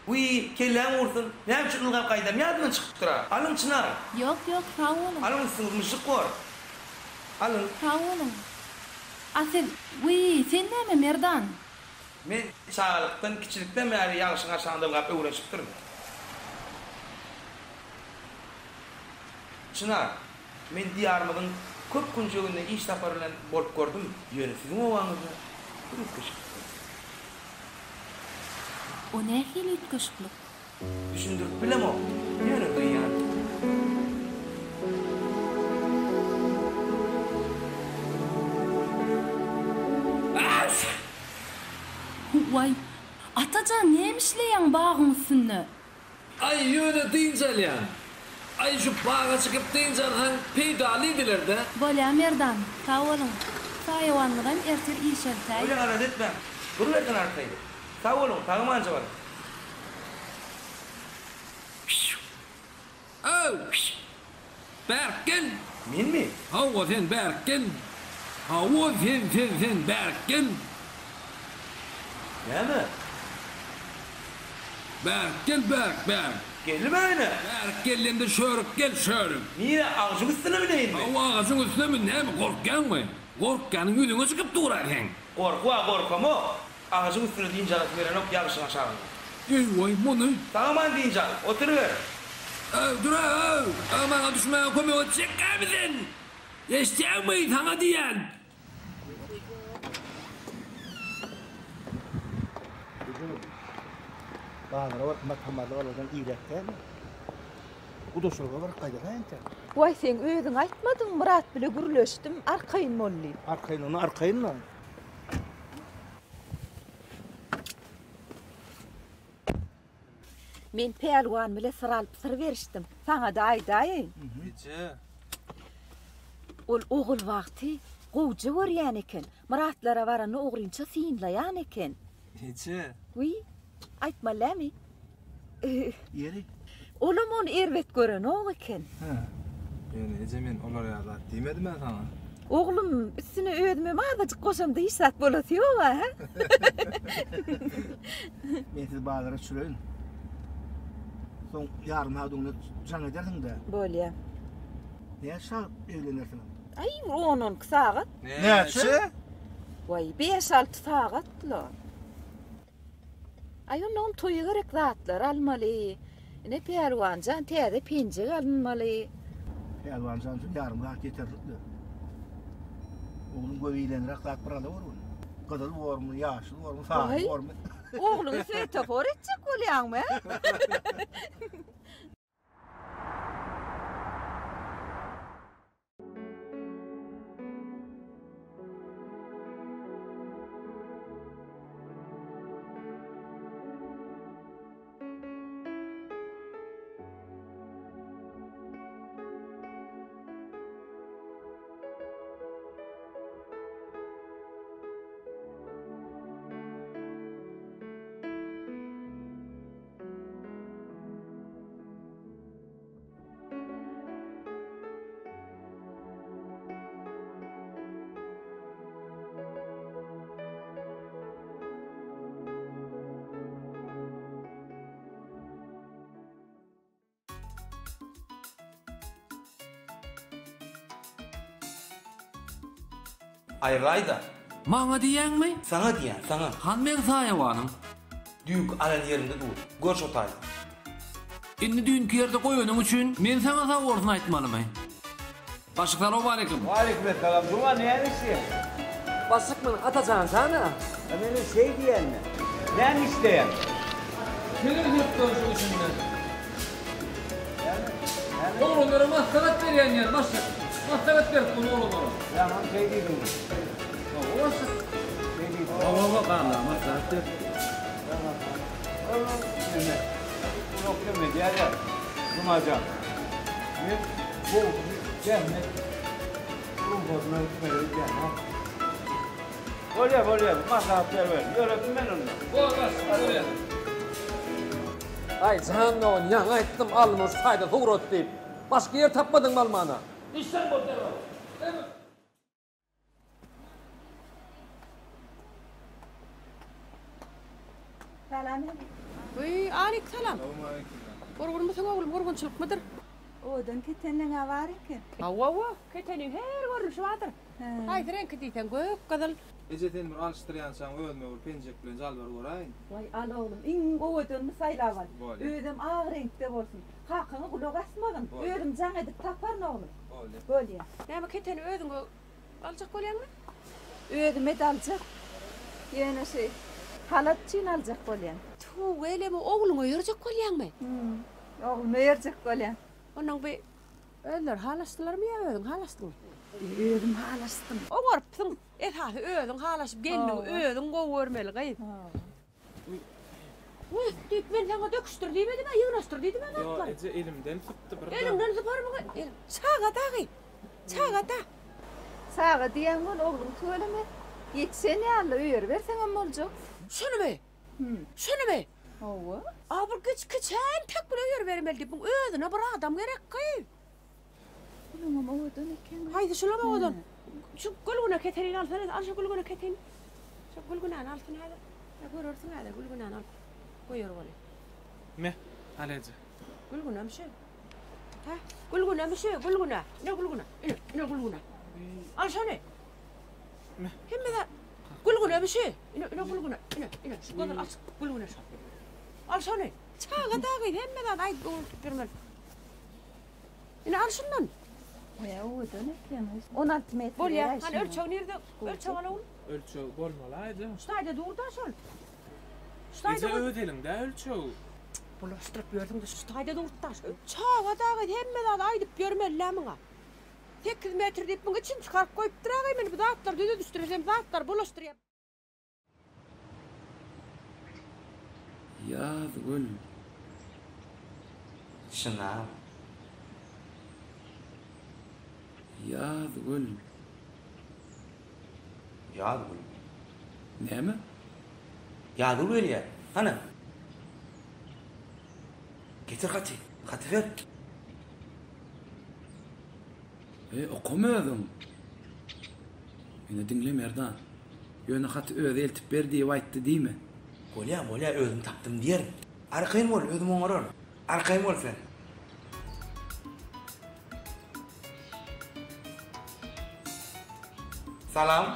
Speaker 1: Uy, kellen ursun. Näme üçin ılgap gaýdam? Ýadydan çykyp tura. Alyň Çınar.
Speaker 5: Yok, sağ olun.
Speaker 1: Alyň sızmışyk gor. Alyň.
Speaker 5: Sağ olun. Asyl, uy, sen näme merdan?
Speaker 1: Men çağlykdan, kiçilikden bäri ýagşyň aşağında gap öwrenşip durmyn. Çınar, men diýarmyň köp günjeginde iş tapar bilen bolup gördüm. Ýöne siziň owaňyzda.
Speaker 5: O ne hili ütköşüklik?
Speaker 1: Düşündürüp bilem o. Ýöne duýýan.
Speaker 5: Vay, atacan nämişleýän bagyň üstünde?
Speaker 9: Ay ýöne diýinjelýän. Ay şu baga çykyp diýinjelhän peýdalydylar-da.
Speaker 5: Bolýa merdan, sağ olun. Saýwanlygan ertir işeltäý.
Speaker 1: Öyle garat etme. Burlardan arkaýdy. Sağ olun, taýmança bar.
Speaker 9: Oh! Berkin!
Speaker 1: Menmi?
Speaker 9: Hawa sen Berkin! Hawa sen Berkin!
Speaker 1: Näme?
Speaker 9: Berkin, Berk!
Speaker 1: Geldi bäne.
Speaker 9: Berkin'de şörük gel şörük.
Speaker 1: Niye ağzım üstüne mi neyim?
Speaker 9: Hawa ağzın üstüne mi näme gorkanmy? Gorkanyň ýüzüňe çykyp durar hen.
Speaker 1: Gorkam o. Ağzım üstüne diýince veren ok ýagşyň aşağı.
Speaker 9: Ey vay muny.
Speaker 1: Tamam diýince oturuver.
Speaker 9: Dura, amaňa düşmäň kömegi çekkämisin. Eşitýärmi taňa diýen?
Speaker 4: Bağıra var, matematik oladan iyirekten. Bu da şurada var, kayda ente.
Speaker 3: Vay sen özüň aýtmadyň, Murat bile gürleşdim, arkaýyn molly.
Speaker 4: Arkaýyn.
Speaker 3: Men pelwan bile sıralyp syr berişdim. Saňa da aýdaýyn.
Speaker 6: Niçe?
Speaker 3: Ol ogul wagty gowja görýän eken. Muratlara barany oglynça synlaýan eken.
Speaker 6: Niçe?
Speaker 3: Uy, aýtmalamy.
Speaker 4: Yeri?
Speaker 3: Olam onu erwet gören og eken.
Speaker 6: Yani ece men olar ýazat diýmedim ben sana.
Speaker 3: Oglum üstüne ödüme mazajyk goşamda işsat bolatýar ha?
Speaker 4: Men siz bağlara süreyin. Son yarın hadyňda jaň ederdiň-de.
Speaker 3: Bolýa.
Speaker 4: Näçe evlenirsiň?
Speaker 3: Ay, 10 saat.
Speaker 4: Näçe?
Speaker 3: Vay, 5-6 saatlar. Ay, onun toyu gerek zatlar almaly. Ne pelwanjan täze penjek alınmaly.
Speaker 4: Pelwanjan yarım saat yeterli. Oğlum göbeýlenirek zat bir ala borun. Gyzyl bormy, ýaşyl bormy, sagy bormy.
Speaker 3: Oğluny svetofor etjek bolýarmy?
Speaker 1: Ayrayda.
Speaker 9: Maňa diýäňmi?
Speaker 1: Sana diýän, sana.
Speaker 9: Han men saýawanym.
Speaker 1: Düýk alal ýerinde dur. Görş otay.
Speaker 9: Indi düýnkü ýerde goýanyň üçin men sana sagorsun aýtmalymy? Başyklaryma alaykum.
Speaker 4: Wa aleykümselam. Duma nämişsin?
Speaker 9: Basıkmın atacan sana.
Speaker 4: Beni şey diýenler. Näme isteýän?
Speaker 9: Kelir hep görüşü üçinden. Oğlunlara maslahat berýän ýer başyk. Maslahat berip bunu oğlunlara.
Speaker 4: Tamam şey diýdim.
Speaker 9: Orası.
Speaker 12: Baba qanla maslahat ber.
Speaker 4: Tamam. Bunu okuyma diýär. Dumacan. Men bu cehmet. Bu bozma etmeli ha. Bolýar, maslahat ber. Ýöredim men onu.
Speaker 9: Bolýar. Ay cannon, ýa aýtdym almyş faýda dograt diýip. Başga ýer tapmadyň malmana. İşden bolýar.
Speaker 3: Salam.
Speaker 14: Uy, alik salam. Gorgunmysyň oglum, gorgunçylyk mydyr?
Speaker 3: Odan ketenleň awar eken.
Speaker 14: Awa, ketenin her görünüşi batyr. Haýdyr enki diýsen gök gadal.
Speaker 6: Ejeten bir alıştıryansan ölme ol penjek bilen jalbar goraýyn.
Speaker 3: Vay al oğlum, iň gowadyny saýlawan.
Speaker 6: Bolýar.
Speaker 3: Özüm ağ renkde bolsun. Hakyny gulak asmagyn. Özüm jaň edip taparyn oğlum. Bolýar.
Speaker 14: Näme keteni özüň aljak bolýarmy?
Speaker 3: Özüm et aljak. Ýene şey, halat çyn aljak bolýan.
Speaker 14: Tu, elemi ogluňa ýerjek bolýarmy?
Speaker 3: Oğlum ýerjek bolýan.
Speaker 14: Onaň be öller halaşdylarmy ýa özüň halaşdyň?
Speaker 3: Özüm halaşdym.
Speaker 14: Oňarpsyň, esasy özüň halaşyp geldiň, özüň gowermeli gaýy. Uy, diýip men sana döküşdir diýmedim, ýygnasdyr diýdim ben
Speaker 12: Yo,
Speaker 14: atlar.
Speaker 12: ece elimden tuttu bir.
Speaker 14: Elimden zıparmı? Sağa dağı. Sağa da.
Speaker 3: Sağa diýen bol oglum söyleme. Geçsene alla öýür berseň hem boljak.
Speaker 14: Şunu mu? Şunu mu?
Speaker 3: Owa.
Speaker 14: Abur küçen tek bir öýür bermeli diýip özüne bir adam gerek gaýy.
Speaker 3: Bulunma owadan eken.
Speaker 14: Haýdy şulama owadan. Şu gulguna keterin alsana, al şu gulguna keterin. Şu gulguna alsana hada. Ya görürsün hada gulguna al. Koyur bole.
Speaker 12: Me, alaca.
Speaker 14: Gulguna mı şu? Ha? Gulguna mı şu? Gulguna. Ne gulguna? Ne gulguna? Al şunu.
Speaker 12: Me.
Speaker 14: Hem de gulguna mı şu? Ne gulguna? Ne? Şu kadar al gulguna şu. Al şunu. Çağa dağı hem de ay görmel. Ne al şundan?
Speaker 3: Ya owadan eken. 16 metre.
Speaker 14: Bolýar. Hani ölçeği nerede? Ölçeği alalım.
Speaker 12: Ölçeği bolmalaydı.
Speaker 14: Şurada durdu şol.
Speaker 12: Ece ödelim de ölçeği.
Speaker 14: Bulaştırıp gördüm de şurada durdu şol. Çağa dağı hemme de aydıp görmeliler miňa. 8 metre diýip miň için çıkarıp koyup duragay meni bu dağıtlar düze düştürsem dağıtlar bulaştırýar.
Speaker 9: Ýazgül.
Speaker 1: Şuna.
Speaker 9: Ýazgül.
Speaker 1: Ýazgül.
Speaker 9: Näme?
Speaker 1: Ýazgül berýär. Hana. Getir haty. Haty ver.
Speaker 9: Okumadım. Meni dinle Merdan. Ýöne haty özi eltip berdi aýtdy diýme?
Speaker 1: Bolýar, özüm tapdym diýerim. Arkaýyn bol, özüm oňarar. Arkaýyn bol sen. Salam.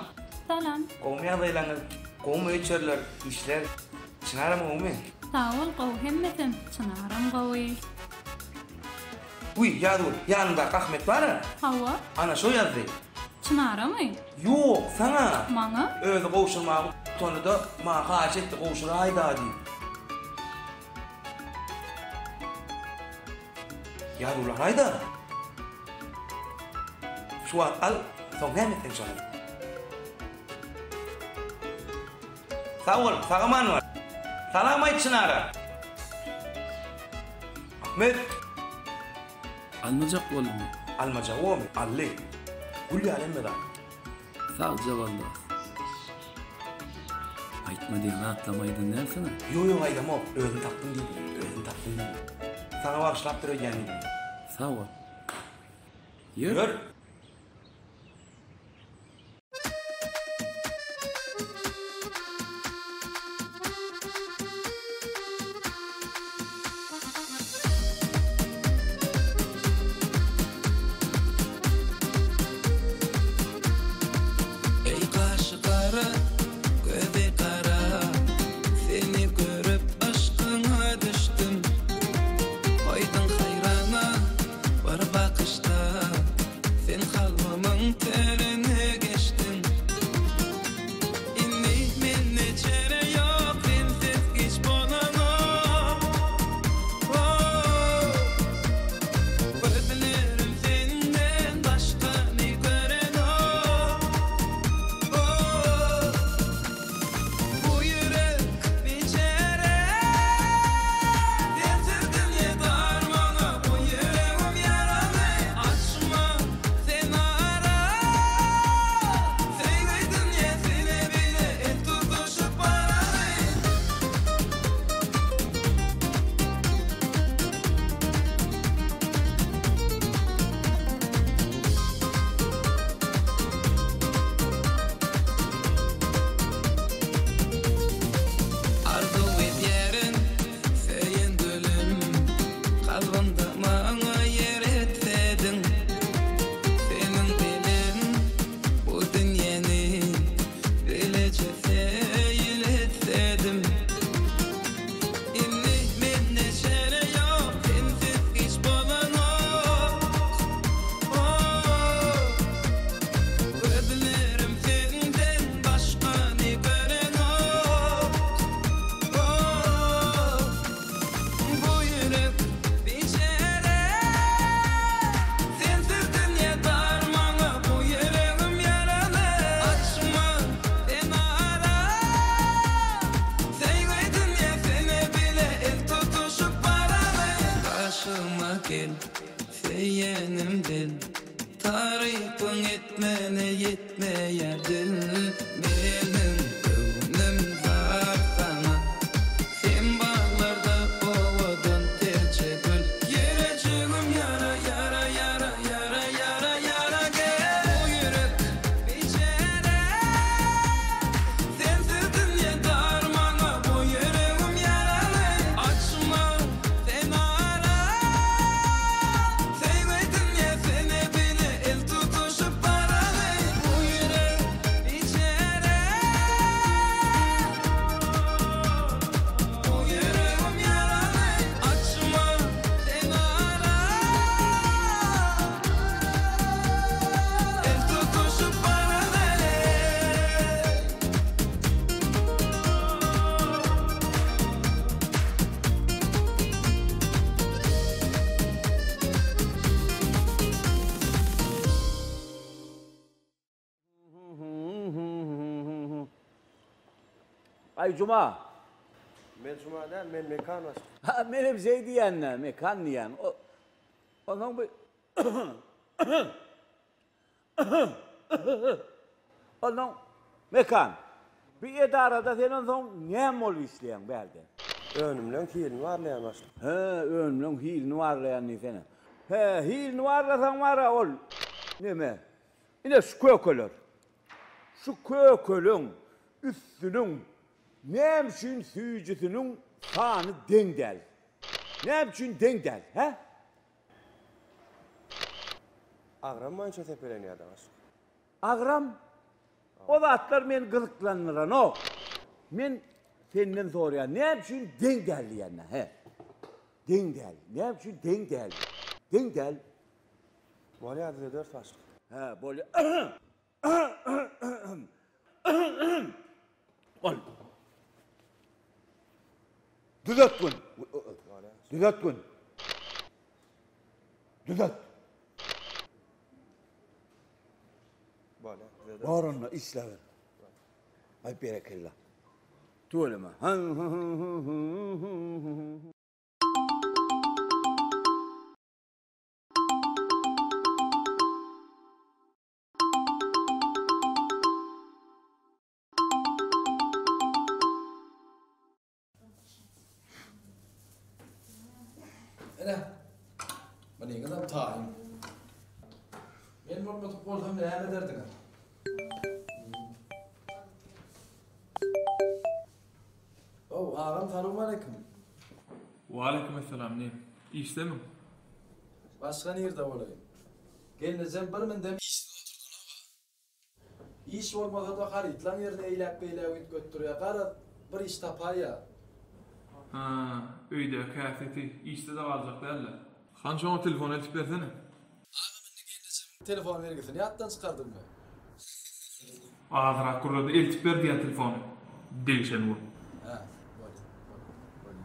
Speaker 11: Salam.
Speaker 1: Gowy ýagdaýlaryň, gowy öýçerler, işler. Çynaramy gowy?
Speaker 11: Sağ ol, gowy hemmeten. Çınaram gowy.
Speaker 1: Uy, ýa-dur, ýanynda Ahmet bar.
Speaker 11: Hawa.
Speaker 1: Ana şo ýazdy.
Speaker 11: Çynaramy?
Speaker 1: Ýok, sana.
Speaker 11: Maňa?
Speaker 1: Özü gowşulmagy tonuda maňa haýat etdi, gowşuly aýda diýip. Ýa-dur, aýda. Şu al, soň hemeten şonu. Sağ ol, sağaman var. Salam aýt Çynara. Ahmet.
Speaker 9: Almajak bolmy?
Speaker 1: Almajak bolmy? Ally. Gulýar emmeda.
Speaker 9: Sağ ol jawabda. Aýtma diýen atlamaýdyn näsene?
Speaker 1: Ýok, aýdamok. Özüm tapdym diýdim. Özüm tapdym diýdim. Sana başlap durýan idi.
Speaker 9: Sağ ol. Ýör.
Speaker 1: Ýör.
Speaker 15: Ay Cuma.
Speaker 16: Men Cuma değil, men mekan var.
Speaker 15: Ha, benim şey diyenler, mekan diyen. Ondan bir... Ondan mekan. Bir edarada senin son ne ol işleyen belki?
Speaker 16: Önümden hilini varlayan aslında.
Speaker 15: He, önümden hilini varlayan ne senin? He, hilini varlasan var ya ol. Ne mi? Yine şu kökülür. Şu kökülün üstünün ne için suyucusunun kanı dengel. Ne için dengel, he?
Speaker 16: Ağram mança tepeleniyor adam aslında.
Speaker 15: Ağram? O zatlar men gızıklanıran o. Men senden soruyor, ne için dengel diyenler, he? Dengel, ne için dengel? Dengel.
Speaker 16: Böyle adı 4 aslında.
Speaker 15: He, böyle... Ol. Düzelt gün. Düzelt gün. Düzelt.
Speaker 16: Böyle.
Speaker 15: Bağırınla işler. Ay berekellah. Tuğlema.
Speaker 1: Ene. Bana ingedam tayin. Men olmadık bolsam ne ederdik? Oh, ağam tanım aleyküm.
Speaker 7: Wa aleykümselam ne? İşte mi?
Speaker 1: Başka nerede olayım? Gelmesem bir men dem işte oturdun ama. İş olmasa da haritlan yerine eylep beylep götürüyor. Qara bir iş tapay ya.
Speaker 7: Ha, öyle kafeti işte de kalacak derler. Hanço o telefonu eltip versene.
Speaker 1: Telefon vergisin. Yattan çıkardın mı?
Speaker 7: Ağzına kurradı eltip ver diye telefonu. Değişen bu.
Speaker 1: Ha, böyle.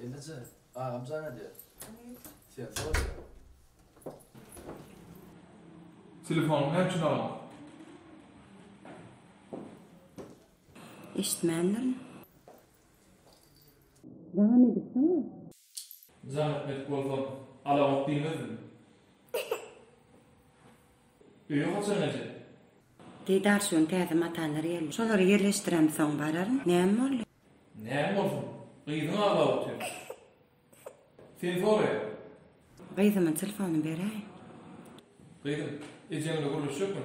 Speaker 1: Gelmese ağam sana diyor. Sen sor.
Speaker 7: Telefonu ne için alalım?
Speaker 8: İşitmendir mi? Devam edip mi?
Speaker 7: Zahmet bolsam alamak bilmezdim. Öyle kaçan nece?
Speaker 8: Diydar şun täzem atanlar gelmiş. Şolary yerleşdirem soň bararym. Näme boldy?
Speaker 7: Näme bolsun? Gydyn alap ötür. Sen soruyor.
Speaker 8: Gyzymyň telefonu beräý.
Speaker 7: Gydyn, ejenle görüşüpmi?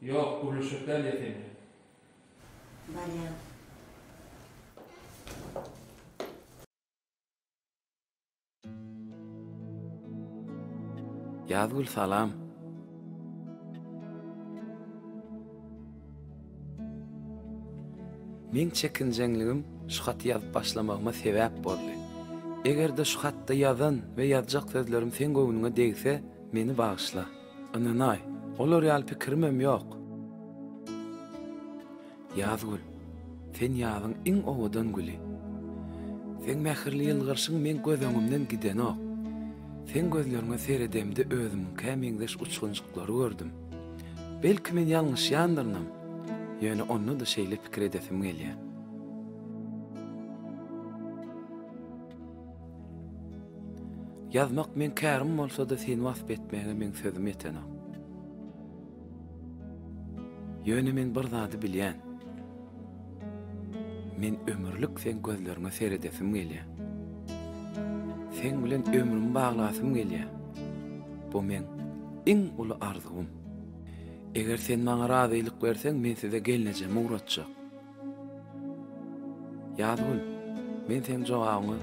Speaker 7: Yok, görüşüpler yetenim.
Speaker 8: Barýan.
Speaker 17: Yazgul salam. Men çekinjenligim şu haty ýazyp başlamagyma sebäp boldy. Egerde şu hatda ýazan we ýazjak sözlerim sen göwnüňe degse, meni bagyşla. Ananay, olar ýaly pikirmem ýok. Yazgul, sen ýazyň iň owadan güli. Sen mähirli ýylgyrşyň men göz öňümden giden ok. Sen gözlerine seyredemde özümün kämeňdeş uçgunçyklary gördüm. Belki men ýalňyş ýandyrnam. Ýöne onu da şeýle pikir edesim gelýär. Yazmak men kärim bolsa da seni wasp etmäge men sözüm ýetenek. Ýöne men bir zady bilýän. Men ömürlük sen gözlerine seyredesim gelýär. Sen bilen ömrümi baglasym gelýär. Bu men iň uly arzum. Eger sen maňa razylyk berseň, men size gelnejem uğratjak. Ýazgul, men sen jogabyňy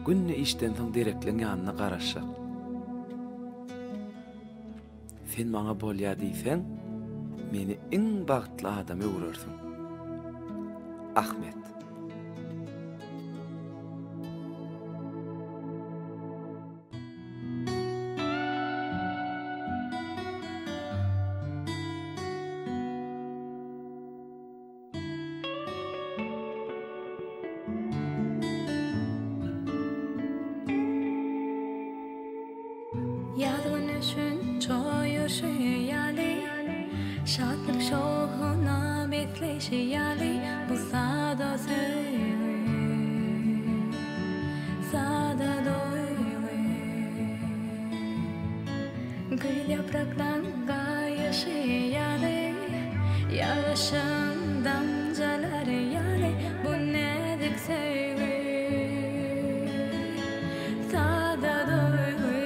Speaker 17: günne işden soň direkleň ýanyna garaşak. Sen maňa bolýa diýseň, meni iň bagtly adam öwrersiň. Ahmet.
Speaker 18: Ýadyň üçün çoýuşy
Speaker 11: Şatlık şohuna betleşeyali bu sada söyle sada doywe gül yapraklarla yaşayali yağışın damlaları yali bu nedik sevgi sada doywe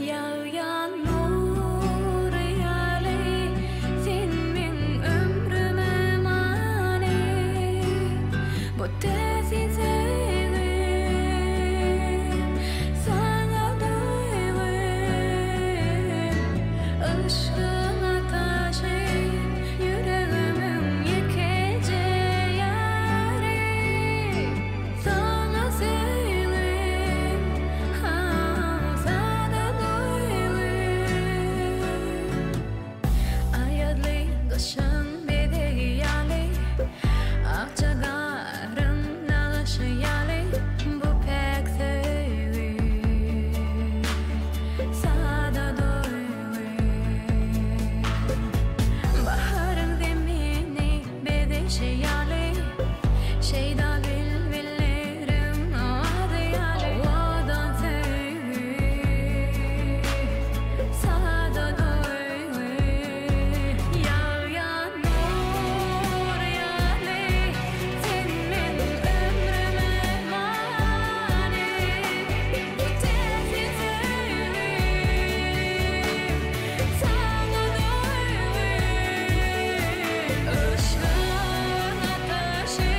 Speaker 11: yağan nur yali sen min ömrüme mani bu tesin sevgi sana doywe ışığın ateşi yüreğimin yekece yari sana sevgi sana doywe ayadli kışın bedegi yali akçagarın nağışı yali bu pek sevgi sana doywe baharın zemini bedeşi yali şeyda bilbillerim adı yali odan sevgi sana doywe yağan nur yali sen min ömrüme mani bu tesin sevgi sana doywe ışığın ateşi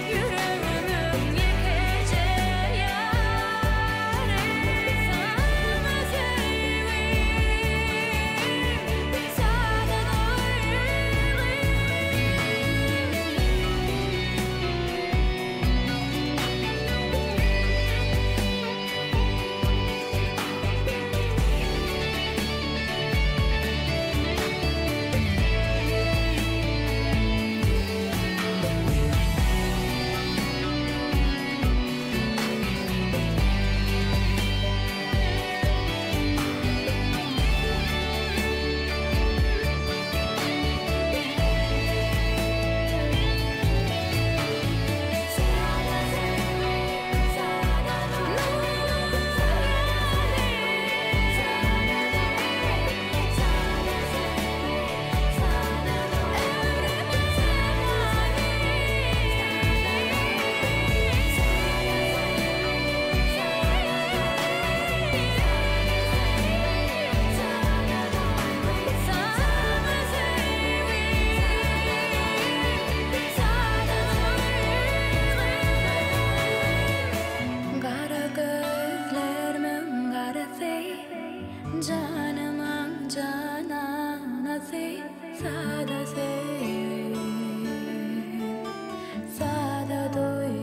Speaker 11: yüreğimin yekece yari sana sevgi sana Kara gözlerimin karası canımın cananası sada sevgi sada doywe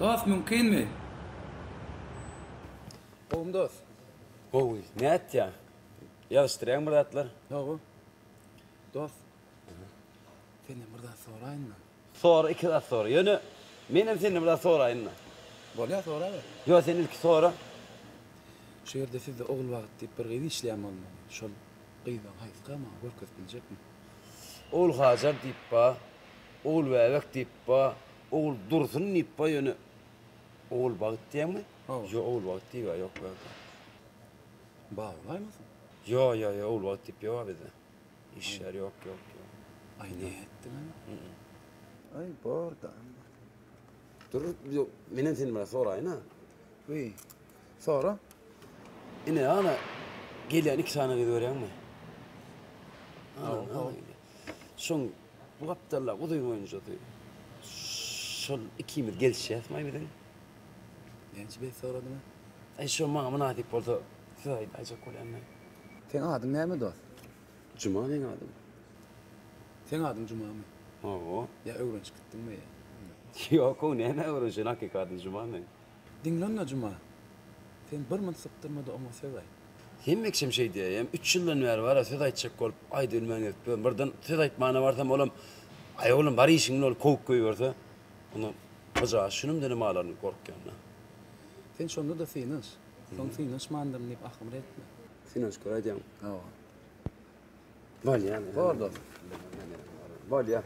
Speaker 6: Dost mümkün mi? Oğlum dost.
Speaker 15: Oy, ne et ya? Yağıştırayan bıraktılar.
Speaker 6: Yok. Dost. Seni burada sorayım mı?
Speaker 15: Sonra iki daha sonra. Yönü, benim seni burada sorayım mı?
Speaker 6: Böyle sonra ver.
Speaker 15: Yok senin ilk sonra.
Speaker 6: Şu yerde sizde oğul vakit deyip bir gıydı işleyen olmalı. Şol gıydan hayızga ama görköz bilecek mi?
Speaker 15: Oğul Hacer deyip ba, oğul Vevek deyip ba, oğul Dursun deyip ba yönü. Oğul Bağıt diyen mi? Yok oğul Bağıt değil ba, yok ba.
Speaker 6: Bağlay mısın?
Speaker 15: Yok oğul Bağıt deyip yok bize. İşler yok.
Speaker 6: Ay ne ettin ha?
Speaker 15: Ay borda.
Speaker 18: Dur, menen sen bana sorayın ha.
Speaker 6: Uy. Sonra?
Speaker 18: Ine ana gelen 2 saniye görüyor mu? Son bu kaptarlar kuduyun oyuncu diyor. Son 2 yıl gelişe etmeyi bildin.
Speaker 6: Genç bey soradı mı?
Speaker 18: Ay şu bana natip oldu. Fayda acak kolanlar.
Speaker 6: Sen adın näme dost?
Speaker 18: Cuma men adım.
Speaker 6: Sen adın Cuma mı?
Speaker 18: Oo.
Speaker 6: Ya öğrenç gittin mi ya?
Speaker 18: Yok o ne öğrenci hakikaten Cuma men.
Speaker 6: Dinlen Cuma. Sen bir mın sıktırmadı ama sevay.
Speaker 18: Hem ekşem şey diyeyim. 3 yıldan beri var. Söz aytacak olup ayda ölmen etmiyorum. Buradan söz aytmana varsam oğlum. Ay oğlum var işin ol kovuk koyuyorsa. Onu hoca şunum dedim ağlarını korkuyorum lan.
Speaker 6: Sen şonda da finans. Son finans mandım deyip akım etme.
Speaker 18: Finans koyacağım.
Speaker 6: Oo.
Speaker 18: Var yani.
Speaker 6: Var da.
Speaker 18: Var ya.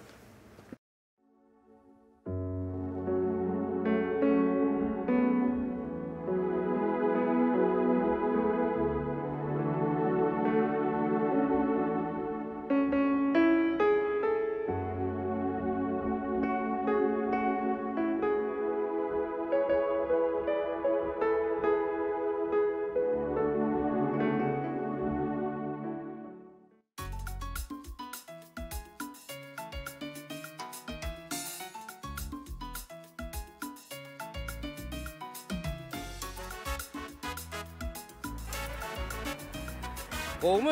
Speaker 19: Kovmu?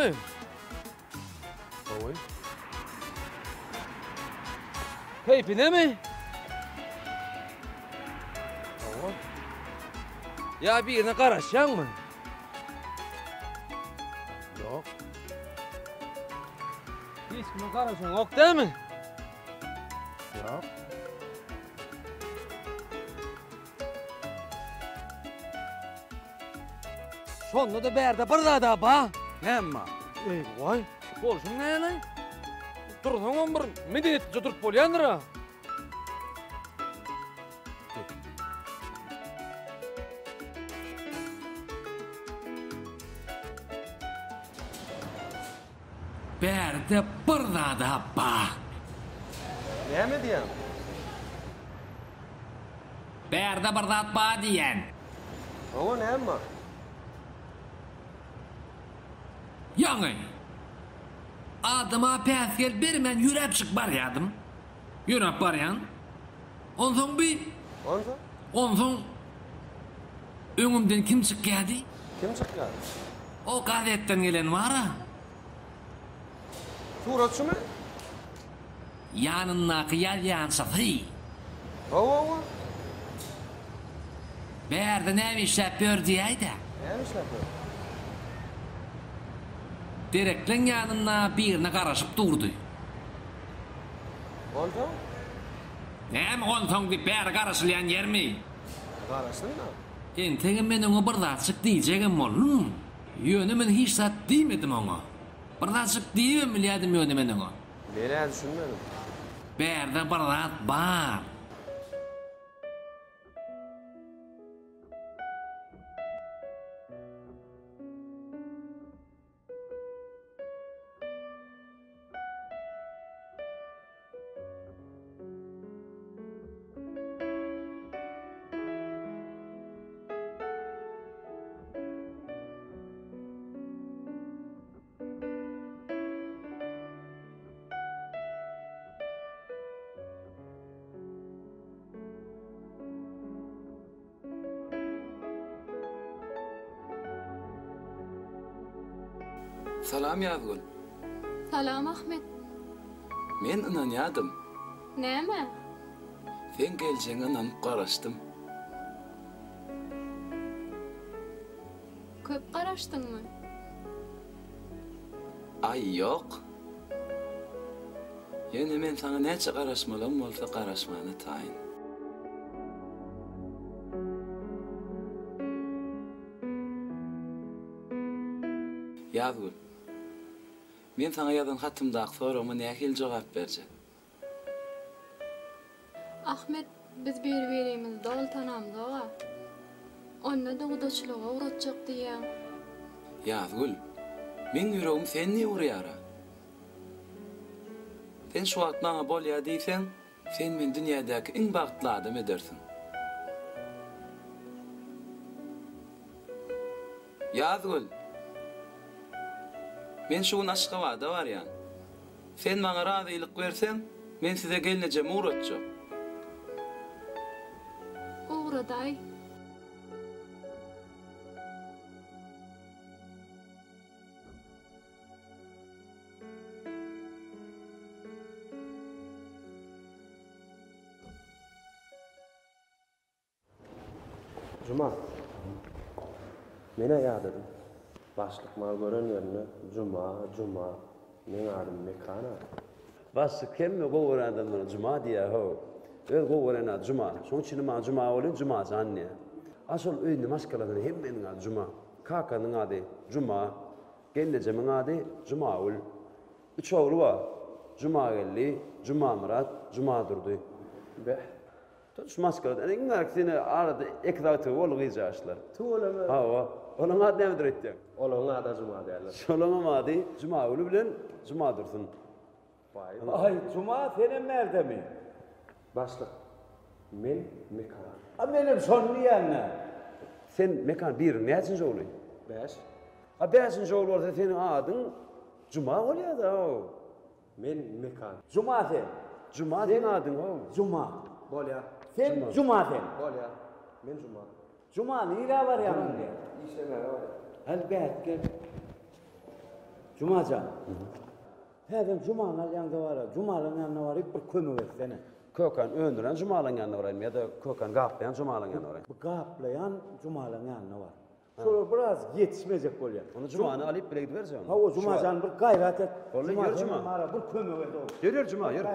Speaker 18: Kovay.
Speaker 19: Keyfine mi?
Speaker 18: Kovay.
Speaker 19: Ya birine karaşan mı?
Speaker 18: Yok.
Speaker 19: Hiç kime karaşan yok değil mi?
Speaker 18: Yok.
Speaker 19: Sonunda da berde bir daha ba.
Speaker 18: Hemma.
Speaker 19: Ey vay. Bolşun ne lan? Durun on bir medeniyetçe durup bolyandıra.
Speaker 9: Berde bir daha ba.
Speaker 16: Näme diýen?
Speaker 9: Berde bir daha ba diýen.
Speaker 16: Oňa näme?
Speaker 9: Yaňy. Adyma päsgel bermen ýürepçik barýadım. Ýürep barýan. Onsoň bir Onsoň öňümden kim çykýardy?
Speaker 16: Kim çykýar?
Speaker 9: O gazetden gelen wara.
Speaker 16: Suratçy mı?
Speaker 9: Ýanyndaky ýalýan Safi.
Speaker 16: Owa.
Speaker 9: Berde näme işläp berdi aýda?
Speaker 16: Näme işläp berdi?
Speaker 9: Direklen ýanyna birine garaşyp durdy.
Speaker 16: Onsoň?
Speaker 9: Näme onsoň diýip bäri garaşylýan ýermi?
Speaker 16: Garaşdyňmy?
Speaker 9: Enten men oňa bir daçyk diýjegem bolum. Ýöne men hiç zat diýmedim oňa. Bir daçyk diýmem bilýärdim ýöne men oňa.
Speaker 16: Men düşünmedim.
Speaker 9: Berde bir zat bar.
Speaker 17: Salam Yazgul.
Speaker 11: Salam Ahmet.
Speaker 17: Men inanýadym.
Speaker 11: Näme?
Speaker 17: Sen geljeňe inanyp garaşdym.
Speaker 11: Köp garaşdyňmy?
Speaker 17: Ay ýok. Ýöne men saňa näçe garaşmalym bolsa garaşmany taýyn. Yazgul. Men saňa ýazan hatymdaky sorama nähil jogap berjek?
Speaker 11: Ahmet, biz bir-birimiz dol tanamdyga. Onda da udaçlyga uratjak diýen.
Speaker 17: Yazgul. Men ýüregim seni urýara. Sen şu wagt maňa bolýar diýsen, sen men dünýädäki iň bagtly adam edersin. Yazgül. Men şu aşka vada var yani. Sen bana razıylık versen, men size gelineceğim uğratacağım.
Speaker 11: Uğraday.
Speaker 16: Cuma. Mene ýadydy. Başlyk mal gören ýerine Cuma. Men adym Mekana.
Speaker 18: Başlyk kemme gowarandan Cuma diýär ho. Öz gowarana Cuma. Şoň üçin ma Cuma bolan Cuma zanne. Asol öýünde maskaladan hemmeniň ady Cuma. Kakanyň ady Cuma. Geleceğimin ady Cuma ol. Üç ogly bar. Cuma geldi, Cuma Murat, Cuma durdy.
Speaker 16: Be.
Speaker 18: Tuş maskaladan eň arksine arada iki dağıtı bol gyjaşlar.
Speaker 16: Tuğulama.
Speaker 18: Hawa. Olaň ady näme diýetdi?
Speaker 16: Olaň ady Cuma diýerler.
Speaker 18: Şolaň ady Cuma ol bilen Cuma dursun.
Speaker 4: Ay, Cuma senin merdemi.
Speaker 16: Başlyk. Men Mekana.
Speaker 4: A benim sonlu ýerine.
Speaker 18: Sen Mekan bir näçinji oly?
Speaker 16: 5.
Speaker 18: A 5-nji oly bolsa senin adyň Cuma bolýar da o.
Speaker 16: Men Mekan.
Speaker 4: Cuma sen.
Speaker 18: Cuma senin adyň o.
Speaker 4: Cuma.
Speaker 16: Bolýar.
Speaker 4: Sen Cuma sen.
Speaker 16: Bolýar. Men Cuma.
Speaker 4: Cuma nire var ýanynda?
Speaker 16: İşlemler var.
Speaker 4: Elbetde. Cumacan. Hem Cuma'nın ýanynda var. Cuma'nın ýanyna baryp bir kömek etsene.
Speaker 18: Kökan öndüren Cuma'nın ýanyna barayım ya da kökan gaplayan Cuma'nın ýanyna barayım.
Speaker 4: Bu gaplayan Cuma'nın ýanyna var. Şol biraz yetişmejek bolýar.
Speaker 18: Onu Cuma'ny alyp bile gidibersen.
Speaker 4: Ha o Cumacan bir gaýrat et.
Speaker 18: Boly ýör Cuma.
Speaker 4: Mara bir kömek et o.
Speaker 18: Ýör Cuma, ýör.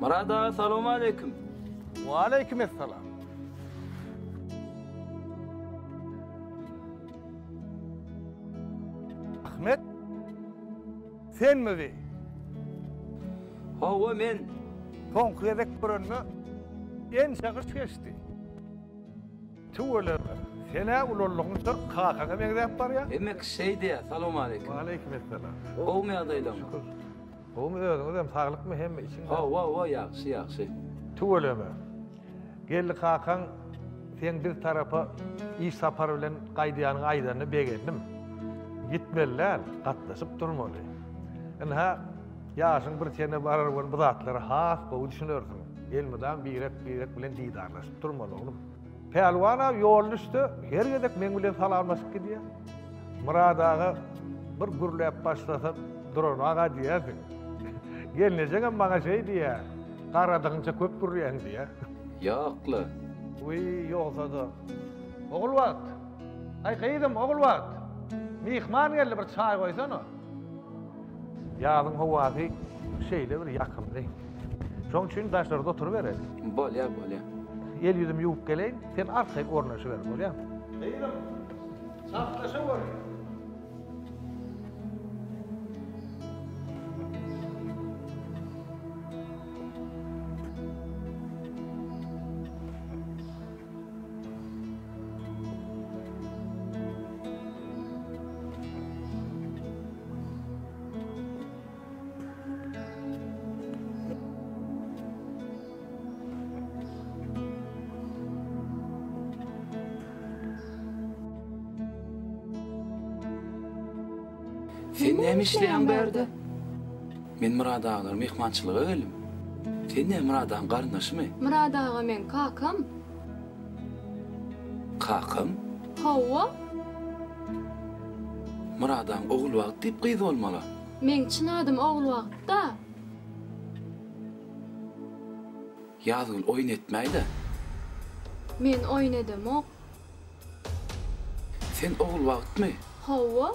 Speaker 17: Marada, salamu aleyküm.
Speaker 20: Wa aleykümselam. Ahmet, sen mi vi?
Speaker 17: Hawa men.
Speaker 20: Tonku edek görünmü en çağır geçti. Tuğular. Sene ulolluğunsa kakaga megdep var ya.
Speaker 17: Emek şey diye, salamu aleyküm.
Speaker 20: Wa aleykümselam.
Speaker 17: O mu adaylam?
Speaker 20: O mu özüňiz hem sağlık mı hem için?
Speaker 17: Hawa ýaxşy.
Speaker 20: Tuğulama. Geldi kakan sen bir tarafa iş sapar bilen gaýdýanyň aýdanyny begendim. Gitmeliler, gatlaşyp durmaly. Enha ýaşyň bir sene barar bolan bu zatlary has gowy düşünürsiň. Elmeden birek bilen diýdarlaşyp durmaly oglum. Pelwana ýol düşdi, her gedek men bilen salamlaşyp gidýär. Muradaga bir gürläp başlasa duran aga diýersiň. Gelnejeňem maňa şey diýär. Garadyňça köp gürlýän diýär.
Speaker 17: Ýokly.
Speaker 20: Uy, ýoksa da. Ogul wagt. Ay gaýdym ogul wagt. Mihman geldi bir çay koysana. Ýalyň howasy şeýle bir ýakymdy. Şoň üçin daşlarda oturup berer.
Speaker 17: Bolýar.
Speaker 20: El ýüzüm ýuwup geleýin, sen arkaý ornaşy ber, bolýar? Gaýdym. Saflaşa bol.
Speaker 17: Sen näme işleýän berde? Men Murad agar mehmançylyga geldim. Sen näme Murad agyň garyndaşymy?
Speaker 11: Murad ağa men kakam.
Speaker 17: Kakam?
Speaker 11: Hawa.
Speaker 17: Murad agyň ogul wagt diýip gyz bolmaly.
Speaker 11: Men çyn adym ogul wagtda.
Speaker 17: Ýazgul oýun etmäýdi.
Speaker 11: Men oýnadym ok.
Speaker 17: Sen ogul wagtmy?
Speaker 11: Hawa.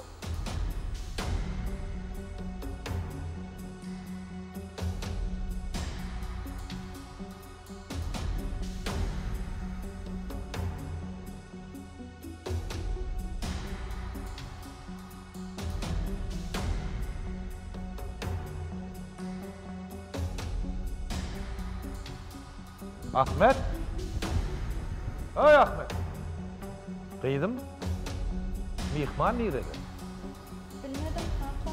Speaker 20: Ahmet. Oy Ahmet. Gaýdym. Mihman nirede?
Speaker 11: Bilmedim kaka.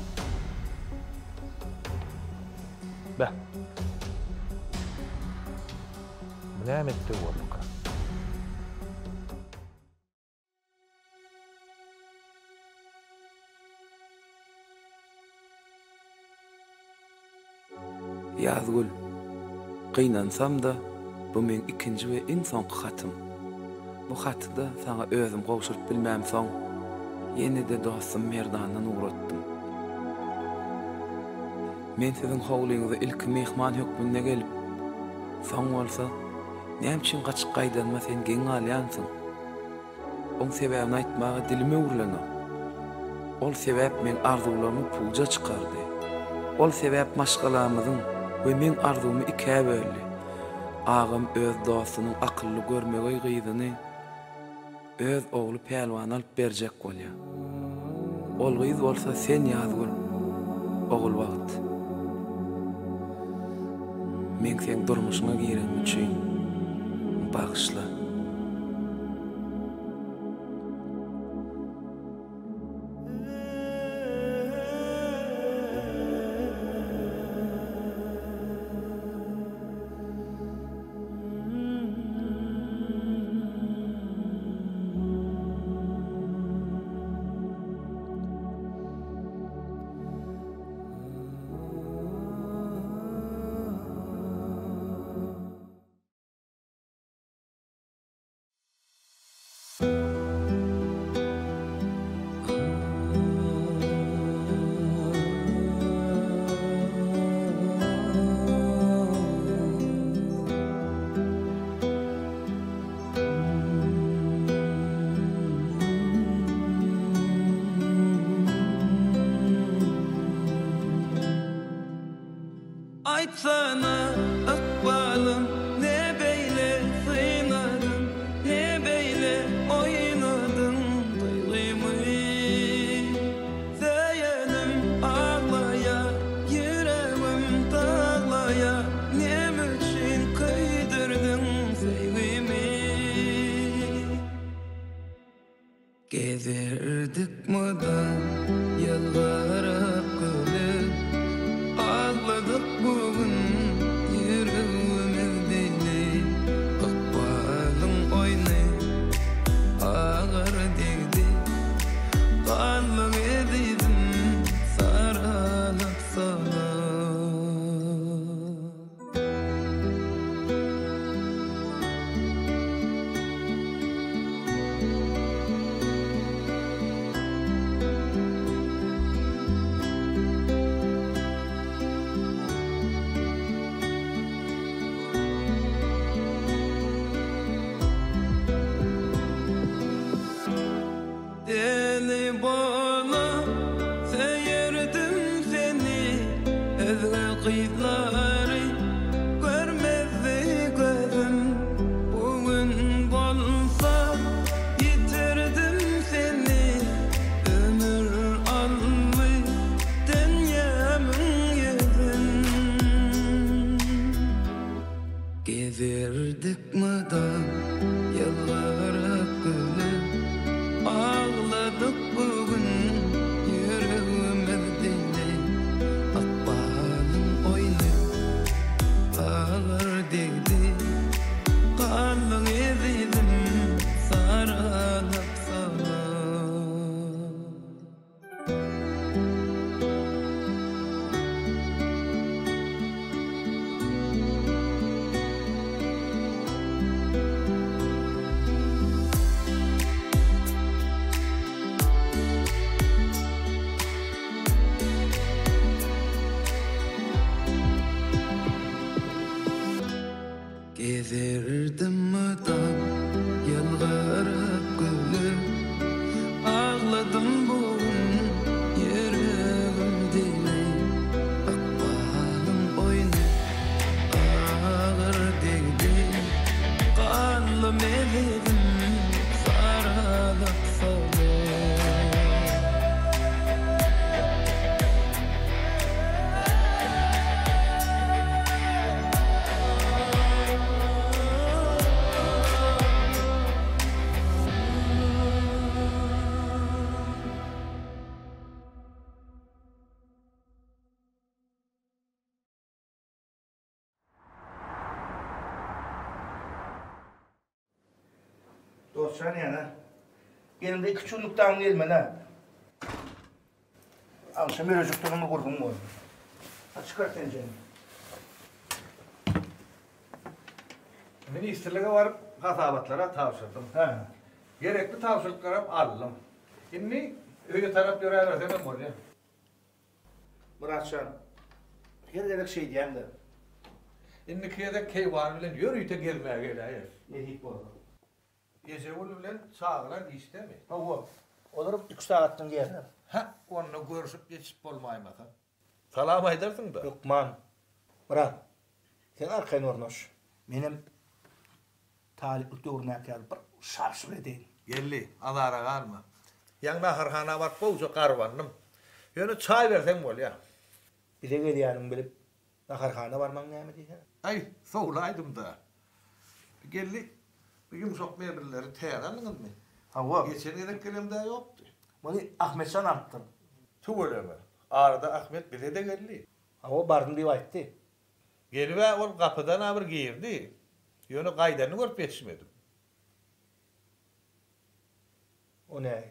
Speaker 20: Beh. Bu näme etdi boldy?
Speaker 17: Yazgul, qıynansam da bu men ikinci we iň soňky hatym. Bu hatda sana özüm gowşuryp bilmem soň, ýene-de dostum Merdandan uğratdym. Men siziň howlyňyza ilki mehman hökmünde gelip, soň bolsa, näme gaçyk gaýdanma sen geň alýansyň? Oň sebäbini aýtmaga dilime urlanýar. Ol sebäp men arzularymy pulja çykardy. Ol sebäp maşgalamyzyň we men arzumy ikä böldi. Ağam öz dostunyň akylly görmegi gyýdyny öz ogly pelwan alyp berjek bolýar. Ol gyýz bolsa sen ýazgul, ogul wagt. Men sen durmuşyňa giren üçin bagşla.
Speaker 13: Aytsana akbalım ne beyle sıynadım, ne beyle oynadın duygumı. Zeyenim ağlaya, yüreğim dağlaya, ne için kıydırdın sevgimi. Gezerdik mıdan yıllara gülüp, ağladık bugün yüreğimiz deli. Akbalım oynayıp ağır değdi, kalmak ediydim sarılıp sana. Deli bola seyirdim seni, özge kızları görmezdi gözüm. Bugün bolsa yitirdim seni, ömür allı dünyamın yüzün. Gezerdik mi da yıllara gülüp, ağladık bugün
Speaker 1: Dostcan yana. Elimde iki çulluktan gelme lan. Alışa mürücüktüğümü kurdum bu. Çıkart tencereni.
Speaker 20: Ministerliğe varıp hatabatlara tavsırdım. Gerekli tavsırlıkları aldım. Şimdi öyle taraf görevler demem oluyor.
Speaker 1: Muratcan, her gerek şey diyem de.
Speaker 20: Şimdi kıyada key var bilen yürüyte gelmeye geliyor.
Speaker 1: Ne deyip bu?
Speaker 20: Yezevul bilen sağlar işte mi?
Speaker 1: O. Olur 3 saatten geldi.
Speaker 20: Ha, onunla görüşüp geçip olmaymasa. Salam edersin da.
Speaker 1: Yok man. Murat, sen arkayın ornoş. Benim taliplik doğruna geldi. Bir şarşı edeyim.
Speaker 20: Gelli, adara kalma. Yanına harhana var, boğuca karvanım. Yani çay versen bol ya.
Speaker 1: Bir de geliyanım bilip, harhana varman ne mi diyeceğim?
Speaker 20: Ay, soğulaydım da. Gelli, bir yumuşak meyveleri teğenanınız mı?
Speaker 1: Hava.
Speaker 20: Geçen yedek kelimde yoktu.
Speaker 1: Bunu Ahmetcan attım.
Speaker 20: Tu öyle mi? Arada Ahmet bile de gelli.
Speaker 1: Hava barın diye aytti.
Speaker 20: Geli ve o kapıdan abir girdi. Yani kaydanı görüp yetişmedim.
Speaker 1: O ne?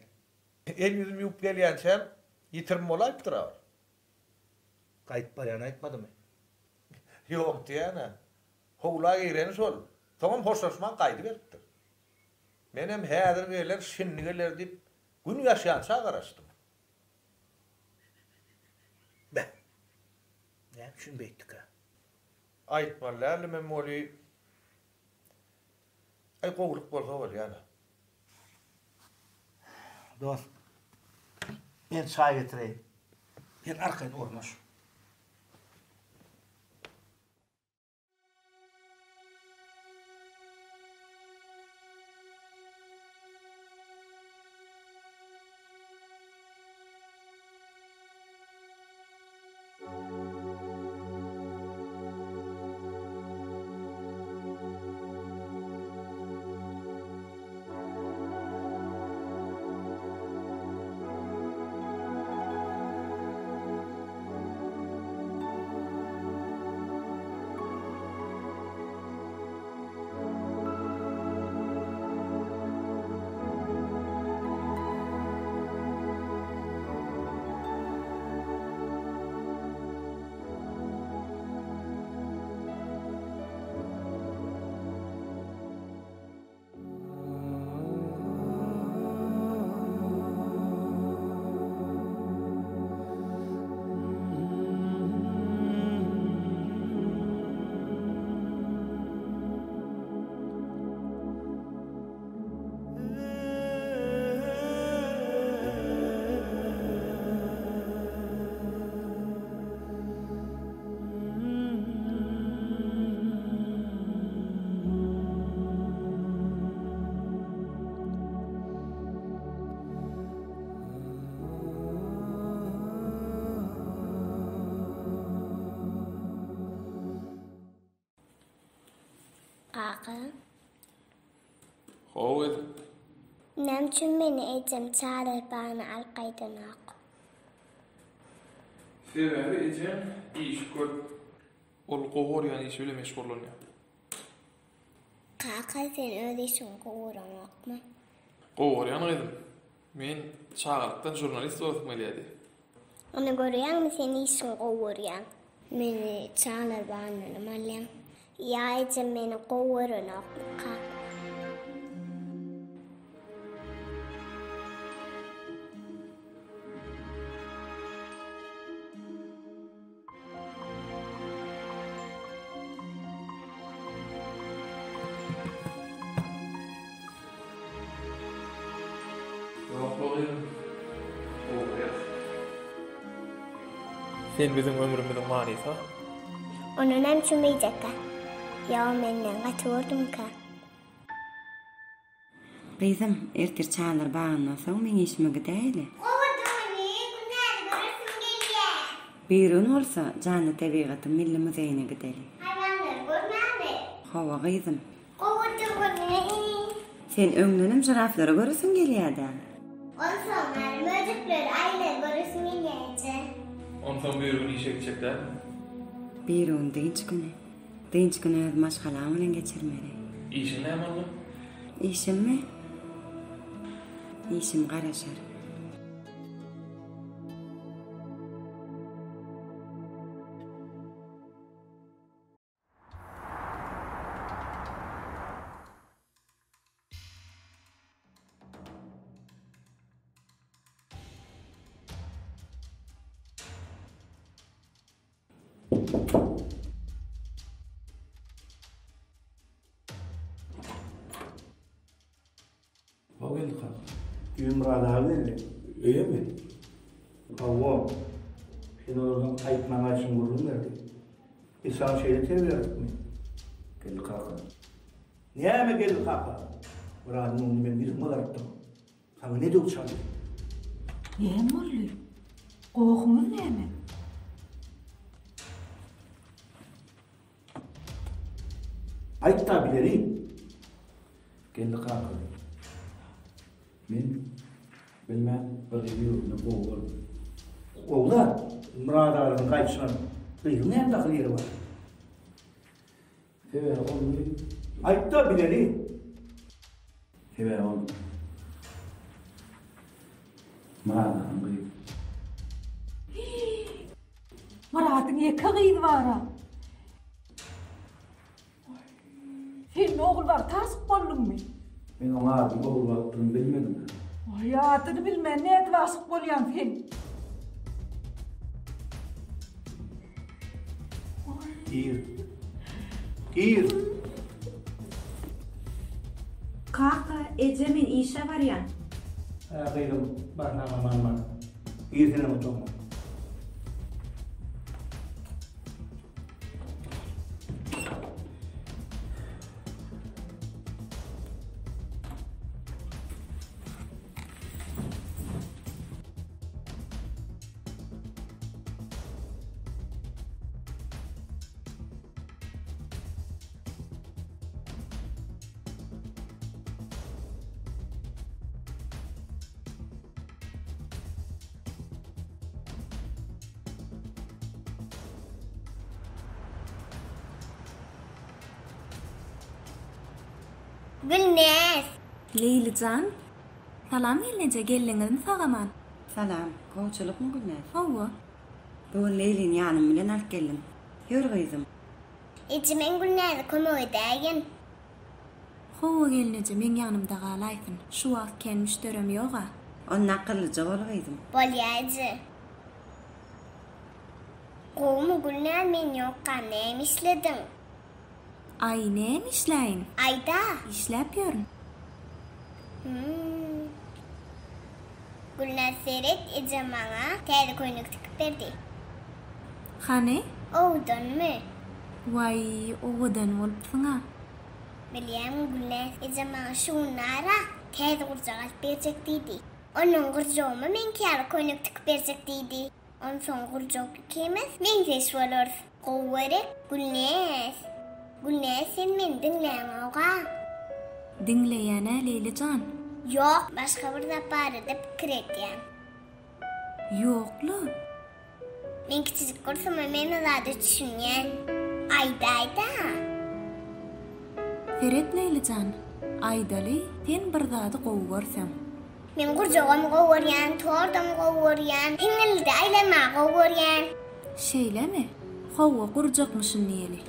Speaker 20: El yüzüm yup geliyen sen yitirme olayıptır ağır.
Speaker 1: Kayıt bariyana aytmadı mı?
Speaker 20: Yok diyene. Hovla gireni sol. Tamam hoşlaşman kaydı verdi. Benim hədir geler, şimdi geler deyip gün yaşayansa qarastım.
Speaker 1: Ben. Ne üçün beyttik ha?
Speaker 20: Aytmalarlı memoli. Ay qoğuluk bolsa var yani.
Speaker 1: Dost. Ben çay getireyim. Ben arkayın ornoş.
Speaker 10: Kaka.
Speaker 7: Hoğul.
Speaker 10: Nämçün meni ecem çağırır bana alqaydanak.
Speaker 7: Sebebi ecem iş kör. Ol qoğur yani iş öyle meşgullanıyor.
Speaker 10: Kaka sen ödeşin qoğuramak mı?
Speaker 7: Qoğur yani kızım. Men çağırttan jurnalist olup geldi.
Speaker 10: Onu görüyen mi sen işin qoğurayan? Meni çağırır bana namalyam. Ya ecem meni qoğuranak mı?
Speaker 7: Sen bizim ömrümüzün manisi ha?
Speaker 10: Onu nämçün beyjekka? Ya menden gaturdum ka.
Speaker 8: Kızım, ertir çağlar bağına soň men işime gideýli. Bir gün olsa canlı tabiatı milli müzeyine gidelim. Hava kızım. Sen öňlünim jiraflara görüsün gelýärdi.
Speaker 10: Onsoňlar möjükler aýla görüsün gelýärdi.
Speaker 7: Ondan bir gün işe gidecekler.
Speaker 8: Bir gün dinç günü maşgala bilen geçirmeli.
Speaker 7: İşin ne oldu?
Speaker 8: İşim mi? işim garaşar.
Speaker 1: O geldi kalk. Düğün Murat abi dedi. Öyle mi? Havva. Sen oradan kayıtmama için vurdun derdi. Sana şeyde terbiyelik mi? Geldi kalk. Niye mi geldi kalk? Murat'ın onu ben bir mılar ettim. Sana ne diyor çaldı?
Speaker 3: Niye mi oluyor? Korkunuz ne mi?
Speaker 1: Ayt tabileri. Geldi kalk. Men bilmem bir yolunu boğul. Oğlan, Murat ağabey'in kayıtsına kıyıl ne hem yeri var? Evet, onu ayt tabileri. Evet, onu. Murat ağabey'in
Speaker 3: Murat'ın iki kıydı var ha. Senin oğul var, tasıp oldun mu?
Speaker 1: Ben ona bir oğul baktığını bilmedim.
Speaker 3: Hayatını bilmem, ne vasıp oluyan sen?
Speaker 1: Gir.
Speaker 21: Kaka, Ecemin işe var ya.
Speaker 1: Kıydım, bana. Gir seni oturma.
Speaker 10: Gülnaz.
Speaker 5: Leylican. Salam gelince gelingizin sagaman.
Speaker 8: Salam, koçuluk mu Gülnaz?
Speaker 5: Hawa.
Speaker 8: Bu Leylin yanım bilen alıp geldim. Yürü kızım.
Speaker 10: İçimen Gülnaz'ı kömöğüdägen.
Speaker 5: Hawa gelince men yanımda galaysın. Şu wagt kelmiş dörem ýoga.
Speaker 8: Onun akıllıca ol kızım.
Speaker 10: Bolýaýdy. Gowy Gülnaz men ýokka näme işledin?
Speaker 5: Ay näme işläýin?
Speaker 10: Ayda.
Speaker 5: İşläp ýörün.
Speaker 10: Gülnaz seret Ecem maňa täze koýnuk tikip berdi.
Speaker 5: Hany?
Speaker 10: Owdanmy?
Speaker 5: Way, owadan bolupsyňa.
Speaker 10: Bilýän Gülnaz Ecem maňa şunlara täze gurjak alyp berjek diýdi. Onuň gurjagymy men käle koýnuk tikip berjek diýdi. On soň gurjak kemes men seç bolar. Gowary Gülnaz. Gülnaz sen meni dinläň oga.
Speaker 5: Dinleýäne Leylican.
Speaker 10: Yok, başka bir zap bar edip kiretýän.
Speaker 5: Ýoklu.
Speaker 10: Men kiçik gursam meni zada düşünýän. Ayda.
Speaker 5: Feret Leylican. Aydaly, sen bir zady gowy görsem.
Speaker 10: Men gurjagam gowurýan, tordam gowurýan, hiňilde aýlama gowurýan.
Speaker 5: Şeýlemi? Hawa gurjakmyşyn diýeli.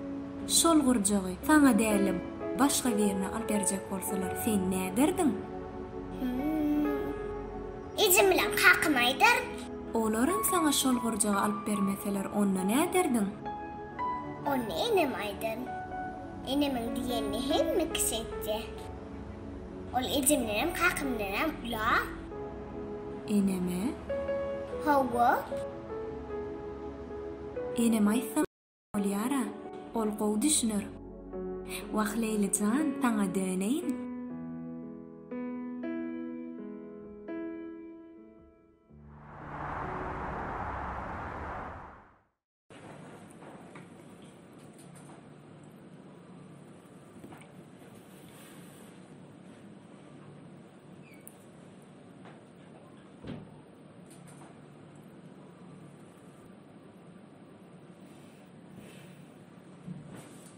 Speaker 5: Şol gurjagy saňa däli başga birine alyp berjek bolsalar, sen näderdiň?
Speaker 10: Ejim bilen hakmaýdyr.
Speaker 5: Olaram saňa şol gurjagy alyp bermeseler, onda näderdiň?
Speaker 10: Onu enem aýdyn. Enemin diýeni hemme kisetdi. Ol ejimlerim hakymlaram ula.
Speaker 5: Eneme?
Speaker 10: Hawa?
Speaker 5: Enem aýsam bolýara. Ol gowy düşünür. Waq Leylican, taňa döneýin.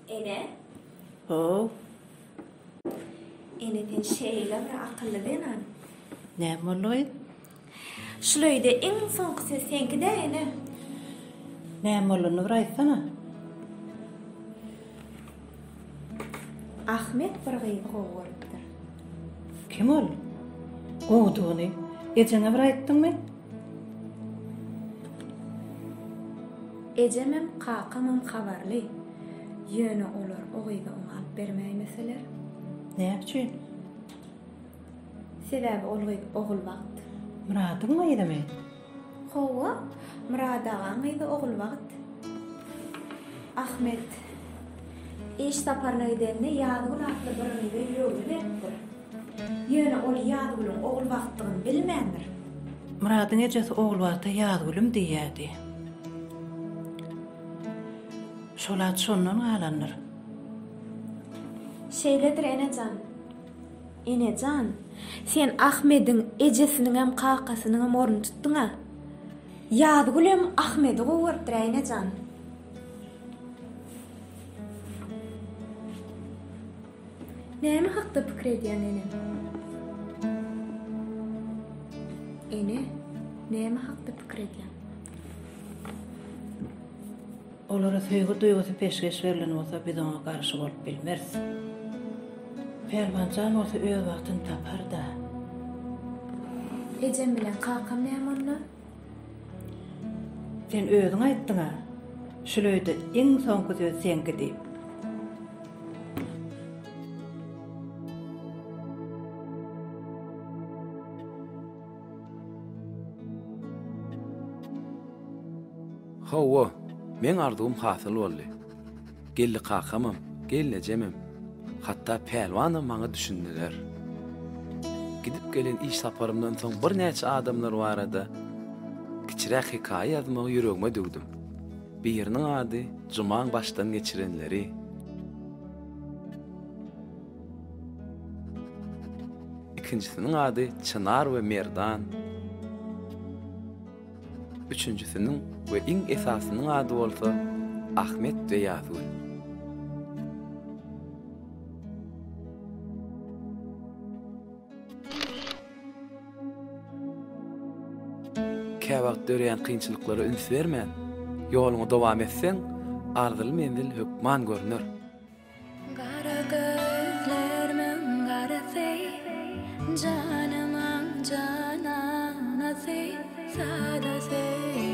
Speaker 5: Ene?
Speaker 21: Oh.
Speaker 5: Ene sen şeýle bir akylly denan.
Speaker 2: Näme bolýar?
Speaker 21: Şulayda iň soňky ses senki däýne.
Speaker 2: Näme bolany bir aýtsana.
Speaker 21: Ahmet bir gyýy gowurupdyr.
Speaker 2: Kim ol? Gowduny ejeňe bir aýtdyňmy?
Speaker 21: Ejemem qakamam habarly. Ýöne olar o gyýyga oňa alyp bermäýmeseler.
Speaker 2: Näme üçin?
Speaker 21: Sebäbi ol gyýy ogul wagt.
Speaker 2: Muradyň edimi?
Speaker 21: Howa, Muradagan gyýy ogul wagt. Ahmet iş saparına gidende Ýadgul atly birini ýöwür beripdir. Ýöne ol Ýadgulun ogul wagtdygyny bilmändir.
Speaker 2: Muradyň ejesi ogul wagta Ýadgulum diýýärdi. Şolat şondan galandyr.
Speaker 21: Şeýledir enejan. Enejan, sen Ahmedin ejesiniň hem qaqasynyň hem orny tutdyň-a. Ýadgul hem Ahmedi gowurupdyr enejan. Näme hakda pikir edýän enem? Ene, näme hakda pikir edýän?
Speaker 2: Olara söýgü duýgusy peşgeş berilen bolsa biz oňa garşy bolup bilmeriz. Perwanjan bolsa öz wagtyny tapar da.
Speaker 21: Ejem bilen qaqam näme bolýar?
Speaker 2: Sen özüň aýtdyň-a. Şulayda iň soňky söz senki diýip.
Speaker 17: Hawa, men ardygym hasyl boldy. Gelli qakamam, gelle jemem. Hatda pelwanam maňa düşündiler. Gidip gelen iş saparymdan soň bir näçe adamlar barada kiçirä hikaye ýazmagy ýüregime döwdüm. Biriniň ady Jumaň başdan geçirenleri. İkincisinin ady Çınar we Merdan. Üçüncüsinin ve iň esasynyň ady bolsa Ahmet we Ýazgul. Käwagt döreýän kynçylyklara üns bermän. Ýoluňa dowam etseň, ardyly mendil hökman görünür.
Speaker 21: Gara gözlermen garasy, canymyň jananasy, sadasy.